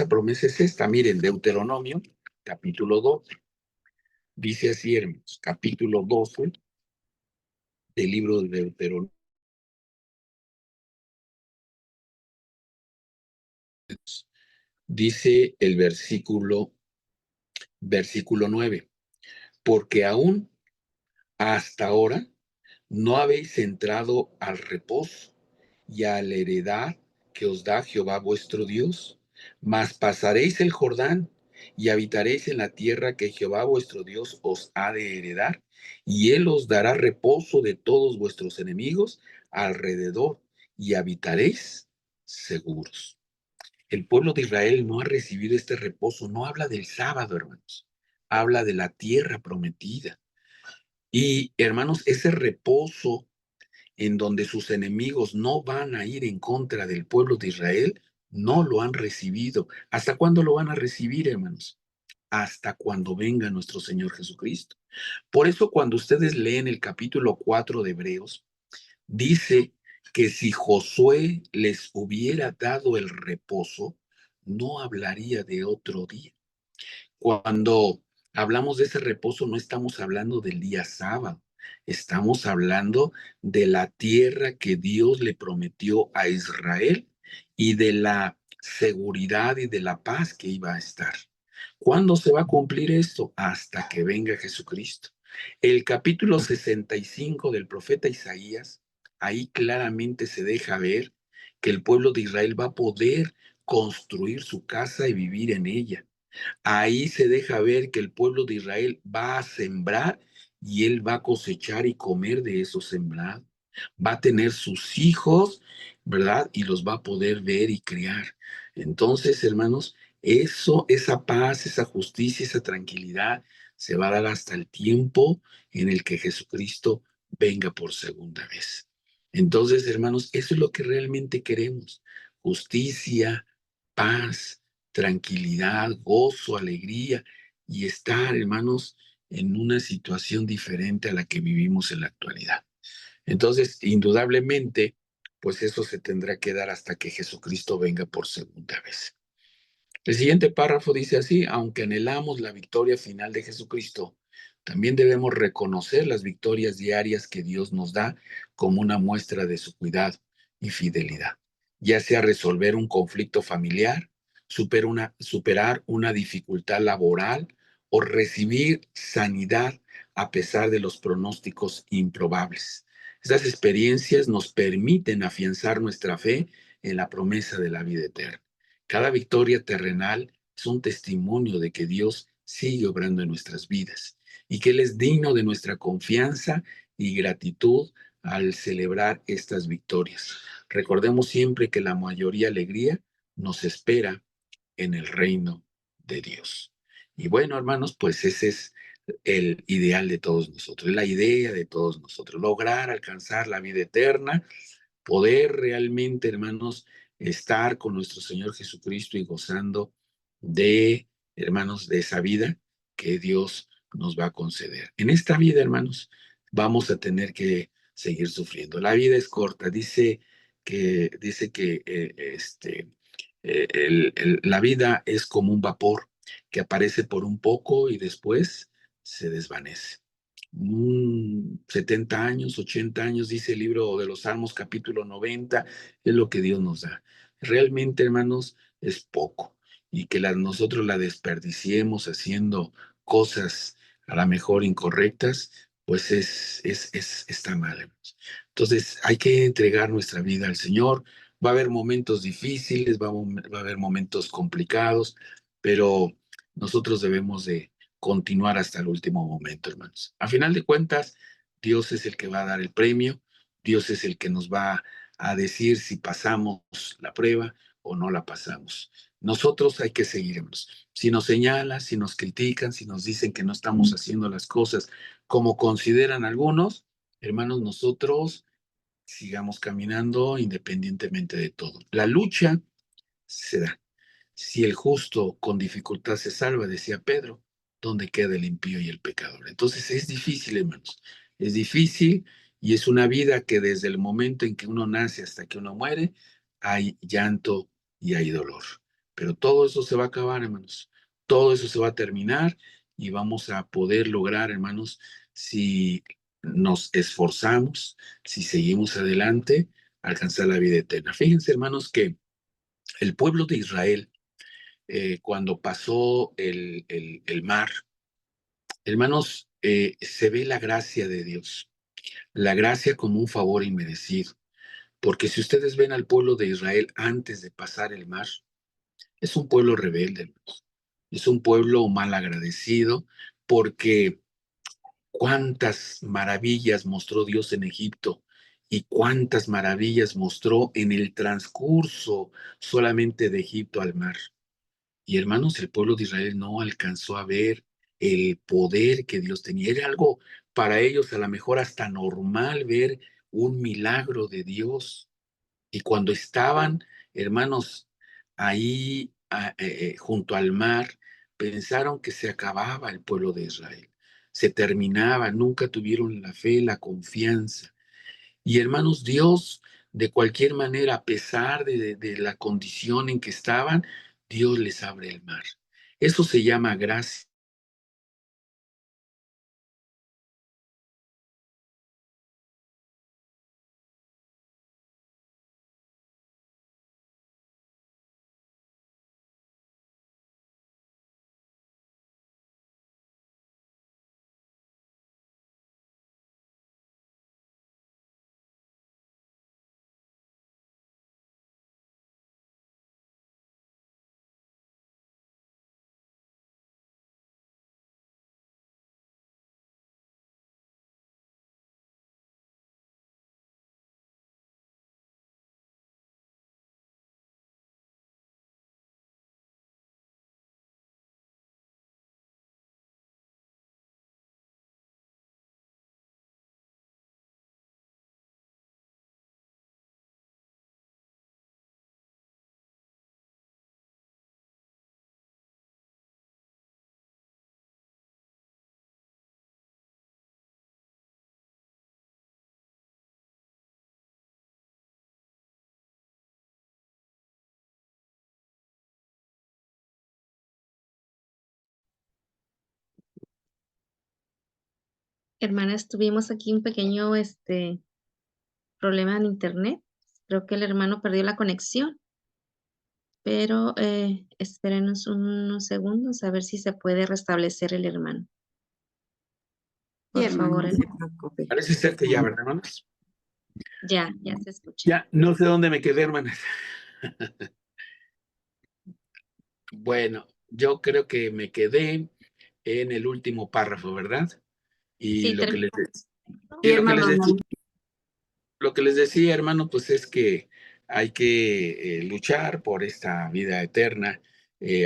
promesa es esta. Miren, Deuteronomio, capítulo 12. Dice así, hermanos, capítulo 12 del libro de Deuteronomio. Dice el versículo 9, porque aún hasta ahora no habéis entrado al reposo y a la heredad que os da Jehová vuestro Dios, mas pasaréis el Jordán y habitaréis en la tierra que Jehová vuestro Dios os ha de heredar, y él os dará reposo de todos vuestros enemigos alrededor, y habitaréis seguros. El pueblo de Israel no ha recibido este reposo, no habla del sábado, hermanos, habla de la tierra prometida. Y, hermanos, ese reposo en donde sus enemigos no van a ir en contra del pueblo de Israel, no lo han recibido. ¿Hasta cuándo lo van a recibir, hermanos? Hasta cuando venga nuestro Señor Jesucristo. Por eso cuando ustedes leen el capítulo 4 de Hebreos, dice que si Josué les hubiera dado el reposo, no hablaría de otro día. Cuando hablamos de ese reposo, no estamos hablando del día sábado, estamos hablando de la tierra que Dios le prometió a Israel y de la seguridad y de la paz que iba a estar. ¿Cuándo se va a cumplir esto? Hasta que venga Jesucristo. El capítulo 65 del profeta Isaías, ahí claramente se deja ver que el pueblo de Israel va a poder construir su casa y vivir en ella. Ahí se deja ver que el pueblo de Israel va a sembrar y él va a cosechar y comer de esos sembrados. Va a tener sus hijos, ¿verdad? Y los va a poder ver y criar. Entonces, hermanos, esa paz, esa justicia, esa tranquilidad se va a dar hasta el tiempo en el que Jesucristo venga por segunda vez. Entonces, hermanos, eso es lo que realmente queremos. Justicia, paz, tranquilidad, gozo, alegría y estar, hermanos, en una situación diferente a la que vivimos en la actualidad. Entonces, indudablemente, pues eso se tendrá que dar hasta que Jesucristo venga por segunda vez. El siguiente párrafo dice así: aunque anhelamos la victoria final de Jesucristo, También debemos reconocer las victorias diarias que Dios nos da como una muestra de su cuidado y fidelidad, ya sea resolver un conflicto familiar, superar una dificultad laboral o recibir sanidad a pesar de los pronósticos improbables. Estas experiencias nos permiten afianzar nuestra fe en la promesa de la vida eterna. Cada victoria terrenal es un testimonio de que Dios sigue obrando en nuestras vidas y que Él es digno de nuestra confianza y gratitud al celebrar estas victorias. Recordemos siempre que la mayoría alegría nos espera en el reino de Dios. Y bueno, hermanos, pues ese es el ideal de todos nosotros, la idea de todos nosotros, lograr alcanzar la vida eterna, poder realmente, hermanos, estar con nuestro Señor Jesucristo y gozando de, hermanos, de esa vida que Dios nos va a conceder. En esta vida, hermanos, vamos a tener que seguir sufriendo. La vida es corta, dice que la vida es como un vapor que aparece por un poco y después se desvanece. 70 años, 80 años, dice el libro de los Salmos, capítulo 90, es lo que Dios nos da. Realmente, hermanos, es poco. Y que nosotros la desperdiciemos haciendo cosas a lo mejor incorrectas, pues está mal, hermanos. Entonces, hay que entregar nuestra vida al Señor. Va a haber momentos difíciles, va a haber momentos complicados, pero nosotros debemos de continuar hasta el último momento, hermanos. A final de cuentas, Dios es el que va a dar el premio, Dios es el que nos va a decir si pasamos la prueba o no la pasamos. Nosotros hay que seguirnos. Si nos señalan, si nos critican, si nos dicen que no estamos haciendo las cosas como consideran algunos, hermanos, nosotros sigamos caminando independientemente de todo. La lucha se da. Si el justo con dificultad se salva, decía Pedro, ¿dónde queda el impío y el pecador? Entonces es difícil, hermanos. Es difícil y es una vida que desde el momento en que uno nace hasta que uno muere, hay llanto y hay dolor. Pero todo eso se va a acabar, hermanos. Todo eso se va a terminar y vamos a poder lograr, hermanos, si nos esforzamos, si seguimos adelante, alcanzar la vida eterna. Fíjense, hermanos, que el pueblo de Israel, cuando pasó el mar, hermanos, se ve la gracia de Dios, la gracia como un favor inmerecido, porque si ustedes ven al pueblo de Israel antes de pasar el mar, es un pueblo rebelde, hermanos. Es un pueblo mal agradecido, porque cuántas maravillas mostró Dios en Egipto y cuántas maravillas mostró en el transcurso solamente de Egipto al mar. Y hermanos, el pueblo de Israel no alcanzó a ver el poder que Dios tenía. Era algo para ellos a lo mejor hasta normal ver un milagro de Dios. Y cuando estaban, hermanos, ahí junto al mar, pensaron que se acababa el pueblo de Israel. Se terminaba, nunca tuvieron la fe, la confianza. Y hermanos, Dios, de cualquier manera, a pesar de la condición en que estaban, Dios les abre el mar. Eso se llama gracia. Hermanas, tuvimos aquí un pequeño problema en internet. Creo que el hermano perdió la conexión, pero espérenos unos segundos a ver si se puede restablecer el hermano. Sí, Por hermano, favor, no se preocupe. Parece ser que ya, ¿verdad, hermanos? ya se escucha. Ya, no sé dónde me quedé, hermanas. Bueno, yo creo que me quedé en el último párrafo, ¿verdad? Y Sí, lo que les, Sí, y lo que les hermano, decía, lo que les decía, hermano, pues es que hay que luchar por esta vida eterna.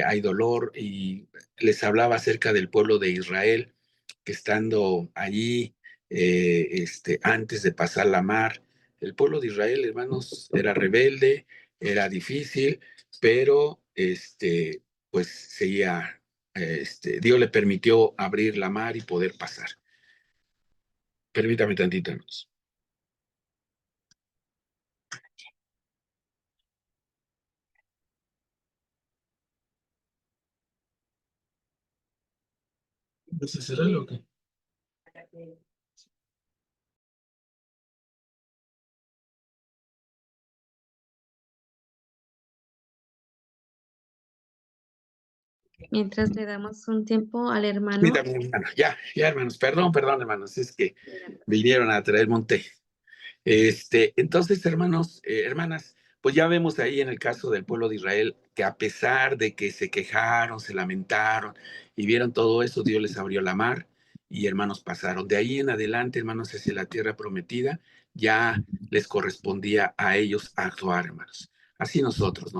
Hay dolor y les hablaba acerca del pueblo de Israel, que estando allí antes de pasar la mar, el pueblo de Israel, hermanos, era rebelde, era difícil, pero pues seguía, Dios le permitió abrir la mar y poder pasar. Permítame tantito, hermanos. ¿Vas a cerrarlo o qué? mientras le damos un tiempo al hermano. Permítame, hermano. Ya, hermanos. Perdón, hermanos. Es que vinieron a traer monte. Entonces, hermanos, hermanas, pues ya vemos ahí en el caso del pueblo de Israel que a pesar de que se quejaron, se lamentaron y vieron todo eso, Dios les abrió la mar y hermanos pasaron. De ahí en adelante, hermanos, hacia la tierra prometida, ya les correspondía a ellos actuar, hermanos. Así nosotros,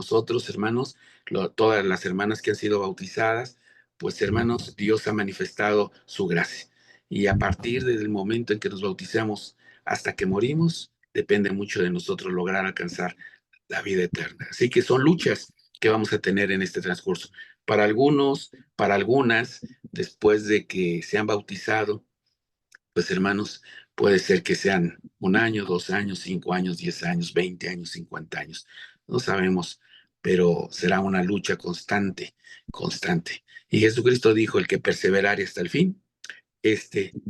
hermanos, todas las hermanas que han sido bautizadas, pues hermanos, Dios ha manifestado su gracia. Y a partir del momento en que nos bautizamos, hasta que morimos, depende mucho de nosotros lograr alcanzar la vida eterna. Así que son luchas que vamos a tener en este transcurso. Para algunos, para algunas, después de que se han bautizado, pues hermanos, puede ser que sean 1 año, 2 años, 5 años, 10 años, 20 años, 50 años. No sabemos, pero será una lucha constante, constante. Y Jesucristo dijo, el que perseverare hasta el fin,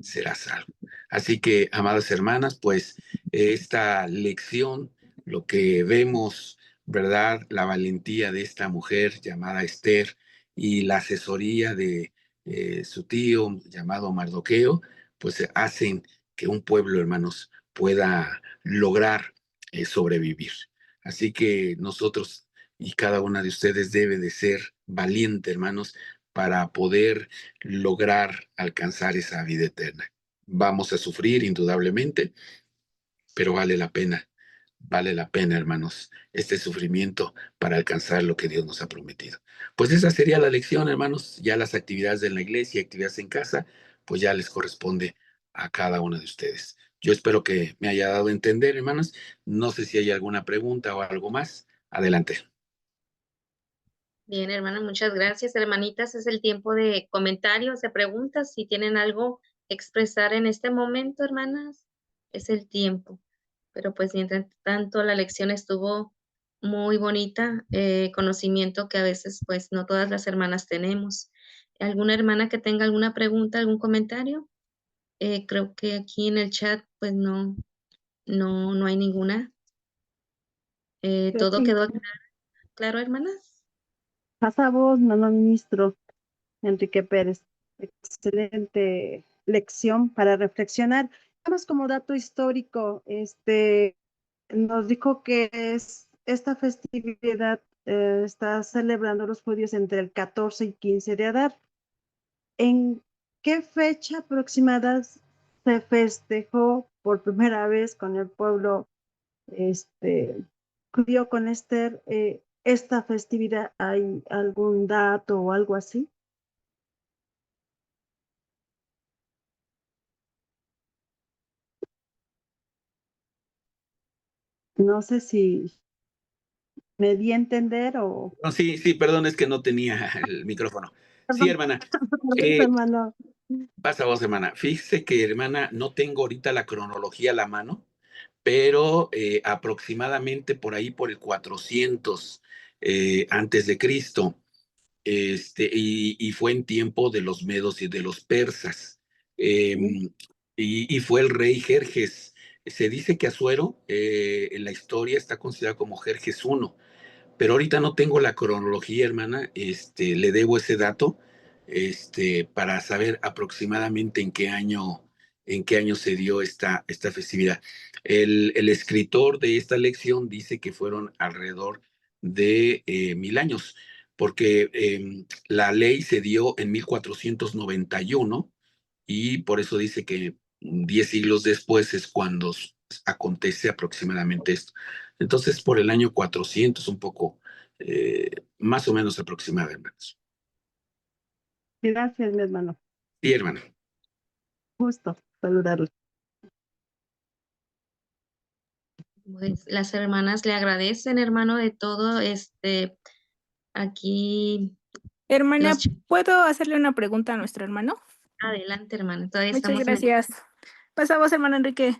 será salvo. Así que, amadas hermanas, pues esta lección, lo que vemos, ¿verdad? La valentía de esta mujer llamada Esther y la asesoría de su tío llamado Mardoqueo, pues hacen que un pueblo, hermanos, pueda lograr sobrevivir. Así que nosotros y cada una de ustedes debe de ser valiente, hermanos, para poder lograr alcanzar esa vida eterna. Vamos a sufrir indudablemente, pero vale la pena, hermanos, este sufrimiento para alcanzar lo que Dios nos ha prometido. Pues esa sería la lección, hermanos. Ya las actividades de la iglesia, actividades en casa, pues ya les corresponde a cada uno de ustedes. Yo espero que me haya dado a entender, hermanos. No sé si hay alguna pregunta o algo más. Adelante. Bien, hermana, muchas gracias. Hermanitas, es el tiempo de comentarios, de preguntas. Si tienen algo que expresar en este momento, hermanas, es el tiempo. Pero pues mientras tanto la lección estuvo muy bonita, conocimiento que a veces pues no todas las hermanas tenemos. ¿Alguna hermana que tenga alguna pregunta, algún comentario? Creo que aquí en el chat pues no hay ninguna. Creo ¿Todo que quedó claro, hermanas? pasa a vos, hermano ministro Enrique Pérez. Excelente lección para reflexionar. Vamos como dato histórico, nos dijo que esta festividad está celebrando los judíos entre el 14 y 15 de Adar. ¿En qué fecha aproximada se festejó por primera vez con el pueblo judío con Esther esta festividad? ¿Hay algún dato o algo así? No sé si me di a entender o... No, sí, perdón, es que no tenía el micrófono. Sí, Perdón, hermana. perdón, Eh, hermano. Pasa vos, hermana. Fíjese que, hermana, no tengo ahorita la cronología a la mano, pero aproximadamente por ahí, por el 400 antes de Cristo, y fue en tiempo de los medos y de los persas. Sí. y fue el rey Jerjes. Se dice que Asuero en la historia está considerado como Jerjes I, pero ahorita no tengo la cronología, hermana. Le debo ese dato, para saber aproximadamente en qué año se dio esta festividad. El escritor de esta lección dice que fueron alrededor de 1000 años, porque la ley se dio en 1491 y por eso dice que 10 siglos después es cuando acontece aproximadamente esto. Entonces, por el año 400, un poco, más o menos aproximadamente. Gracias, mi hermano. Sí, hermano. Gusto saludarle. Pues las hermanas le agradecen, hermano, de todo. Aquí, Hermana, los ¿puedo hacerle una pregunta a nuestro hermano? adelante, hermano. Todavía Muchas estamos en el... gracias. Pasamos, hermano Enrique.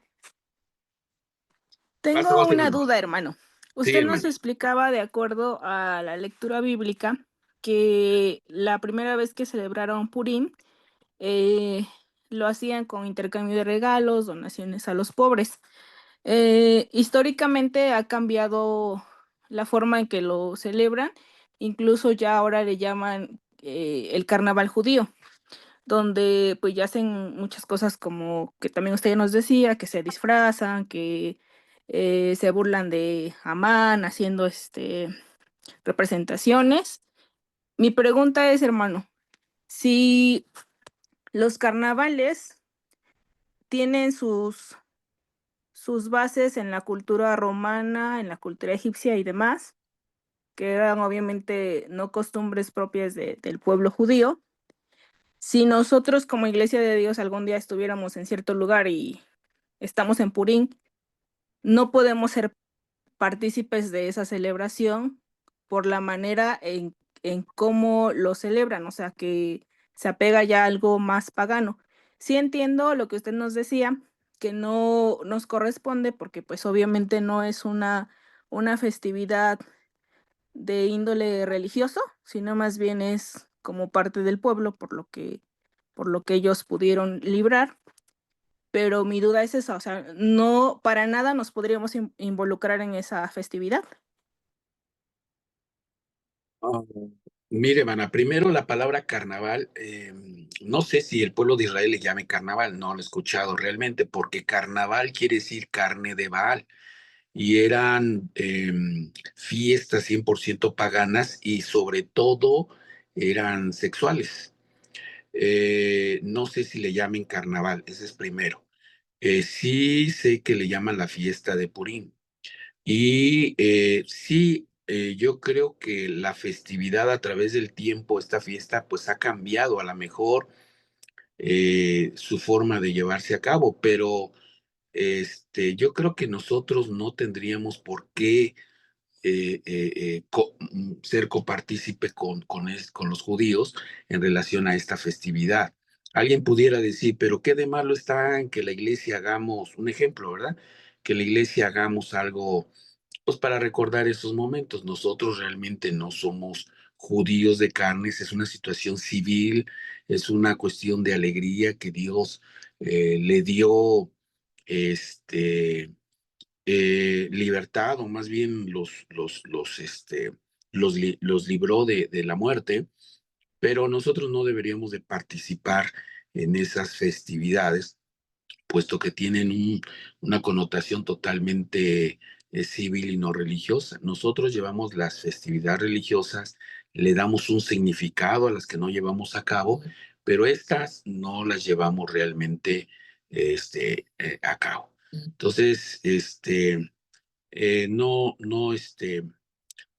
Pasa Tengo vos, una hermano. duda, hermano. Sí, Usted nos hermano. explicaba, de acuerdo a la lectura bíblica, que la primera vez que celebraron Purim, lo hacían con intercambio de regalos, donaciones a los pobres. Históricamente ha cambiado la forma en que lo celebran, incluso ya ahora le llaman el carnaval judío, donde pues ya hacen muchas cosas como que también usted nos decía, que se disfrazan, que se burlan de Amán haciendo representaciones. Mi pregunta es, hermano, si los carnavales tienen sus bases en la cultura romana, en la cultura egipcia y demás, que eran obviamente no costumbres propias del pueblo judío. Si nosotros como Iglesia de Dios algún día estuviéramos en cierto lugar y estamos en Purín, no podemos ser partícipes de esa celebración por la manera en cómo lo celebran, o sea, que se apega ya a algo más pagano. Sí entiendo lo que usted nos decía, que no nos corresponde porque pues obviamente no es una festividad de índole religioso, sino más bien es como parte del pueblo, por lo que ellos pudieron librar. Pero mi duda es esa, o sea, no para nada nos podríamos involucrar en esa festividad. Ah, mire, hermana, primero la palabra carnaval, no sé si el pueblo de Israel le llame carnaval, no lo he escuchado realmente, porque carnaval quiere decir carne de Baal, y eran fiestas 100% paganas y sobre todo eran sexuales. No sé si le llamen carnaval, ese es primero. Sí sé que le llaman la fiesta de Purim. Y sí, yo creo que la festividad a través del tiempo, esta fiesta, pues ha cambiado a lo mejor su forma de llevarse a cabo, pero yo creo que nosotros no tendríamos por qué ser copartícipe con los judíos en relación a esta festividad. Alguien pudiera decir, pero ¿qué de malo está en que la iglesia hagamos, un ejemplo, ¿verdad? Que la iglesia hagamos algo, pues para recordar esos momentos. Nosotros realmente no somos judíos de carnes, es una situación civil, es una cuestión de alegría que Dios le dio, este libertad, o más bien los libró de la muerte, pero nosotros no deberíamos de participar en esas festividades, puesto que tienen una connotación totalmente civil y no religiosa. Nosotros llevamos las festividades religiosas, le damos un significado a las que no llevamos a cabo, pero estas no las llevamos realmente a cabo. Entonces,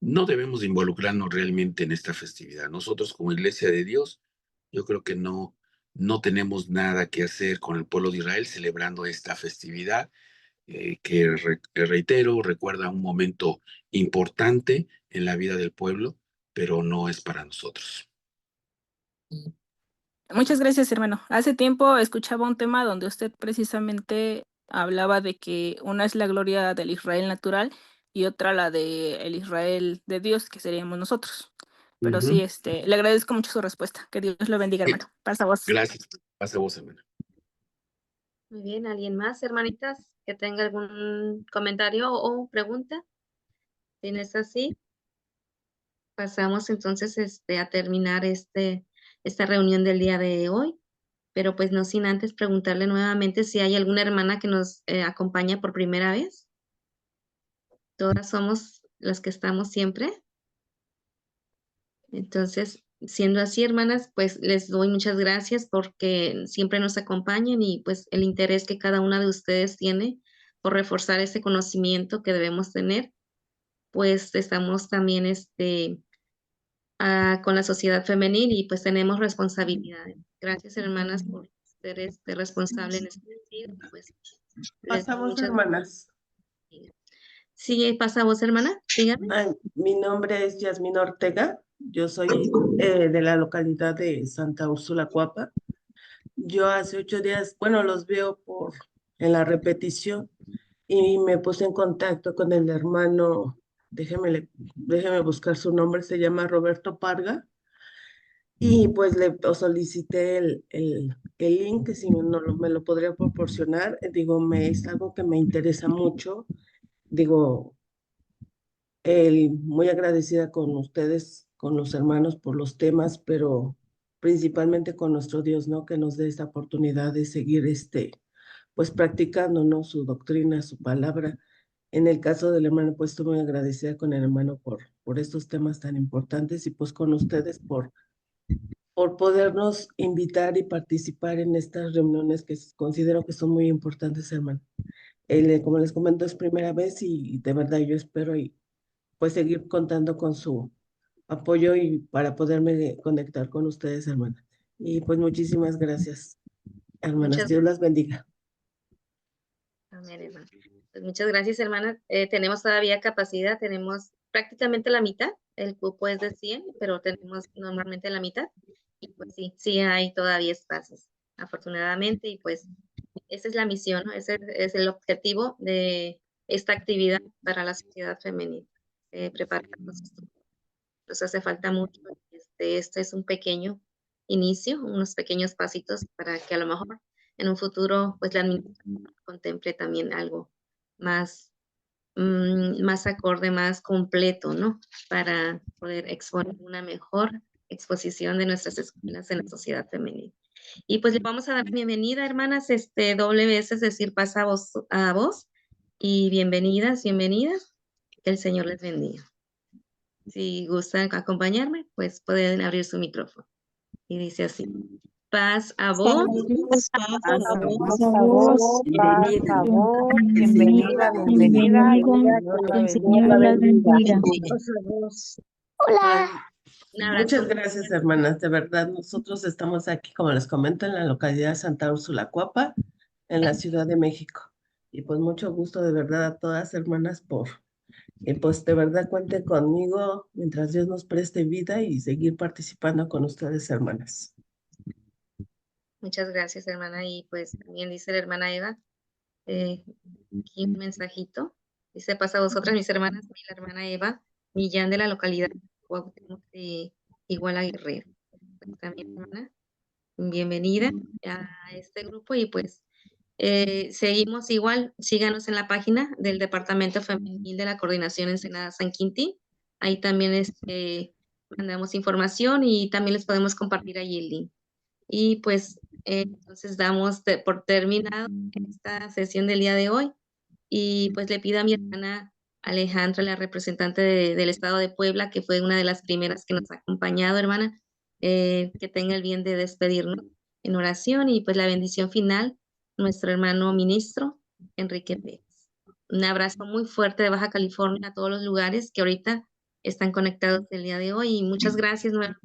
no debemos de involucrarnos realmente en esta festividad. Nosotros como Iglesia de Dios, yo creo que no tenemos nada que hacer con el pueblo de Israel celebrando esta festividad, que reitero, recuerda un momento importante en la vida del pueblo, pero no es para nosotros. Muchas gracias, hermano. Hace tiempo escuchaba un tema donde usted precisamente hablaba de que una es la gloria del Israel natural y otra la del Israel de Dios, que seríamos nosotros. Pero sí, Ujú. le agradezco mucho su respuesta. Que Dios lo bendiga, hermano. Pasa vos. Gracias. Pasa vos, hermano. Muy bien, ¿alguien más, hermanitas, que tenga algún comentario o pregunta? Si no es así, pasamos entonces a terminar esta reunión del día de hoy, pero pues no sin antes preguntarle nuevamente si hay alguna hermana que nos acompaña por primera vez. Todas somos las que estamos siempre. Entonces, siendo así, hermanas, pues les doy muchas gracias porque siempre nos acompañan y pues el interés que cada una de ustedes tiene por reforzar ese conocimiento que debemos tener, pues estamos también con la sociedad femenil y pues tenemos responsabilidades. Gracias, hermanas, por ser responsable en este sentido. Pues, les doy Pasamos, muchas hermanas. gracias. Sí, pasa vos, hermana, dígame. Mi nombre es Yasmina Ortega. Yo soy de la localidad de Santa Úrsula, Coapa. Yo hace 8 días, bueno, los veo en la repetición y me puse en contacto con el hermano, déjeme buscar su nombre, se llama Roberto Parga. Y pues le solicité el link, que si me lo podría proporcionar. Digo, es algo que me interesa mucho. Digo, muy agradecida con ustedes, con los hermanos por los temas, pero principalmente con nuestro Dios, ¿no? Que nos dé esta oportunidad de seguir pues practicando, ¿no? Su doctrina, su palabra. En el caso del hermano, pues estoy muy agradecida con el hermano por estos temas tan importantes y pues con ustedes por podernos invitar y participar en estas reuniones que considero que son muy importantes, hermano. Como les comento, es primera vez y de verdad yo espero y pues seguir contando con su apoyo y para poderme conectar con ustedes, hermana. Y pues muchísimas gracias, hermanas. Muchas Dios las bendiga. Amén, hermana. Pues muchas gracias, hermana. Tenemos todavía capacidad, tenemos prácticamente la mitad. El cupo es de 100, pero tenemos normalmente la mitad. Y pues sí hay todavía espacios, afortunadamente. Y pues esa es la misión, ¿no? Ese es el objetivo de esta actividad para la sociedad femenina. Prepararnos. Nos hace falta mucho. Este es un pequeño inicio, unos pequeños pasitos para que a lo mejor en un futuro pues la administración contemple también algo más, más acorde, más completo, ¿no? Para poder exponer una mejor exposición de nuestras escuelas en la sociedad femenina. Y pues le vamos a dar bienvenida, hermanas, doble vez, es decir, pasa a vos, y bienvenidas, bienvenidas, que el Señor les bendiga. Si gustan acompañarme, pues pueden abrir su micrófono. Y dice así, paz a vos. Bienvenida, bienvenida, que el Señor las bendiga. Hola. Nada, Muchas gracias, hermanas. De verdad, nosotros estamos aquí, como les comento, en la localidad de Santa Úrsula, Coapa, en la Ciudad de México. Y pues mucho gusto de verdad a todas, hermanas, y pues de verdad cuenten conmigo mientras Dios nos preste vida y seguir participando con ustedes, hermanas. Muchas gracias, hermana. Y pues también dice la hermana Eva, aquí un mensajito. Dice, pasa a vosotras, mis hermanas, y la hermana Eva Millán de la localidad de Iguala Guerrero. Pues también, hermana, bienvenida a este grupo y pues seguimos igual, síganos en la página del Departamento Femenil de la Coordinación Ensenada San Quintín. Ahí también mandamos información y también les podemos compartir ahí el link. Y pues entonces damos por terminado esta sesión del día de hoy y pues le pido a mi hermana Alejandra, la representante del Estado de Puebla, que fue una de las primeras que nos ha acompañado, hermana, que tenga el bien de despedirnos en oración y pues la bendición final, nuestro hermano ministro Enrique Pérez. Un abrazo muy fuerte de Baja California a todos los lugares que ahorita están conectados el día de hoy y muchas gracias nuevamente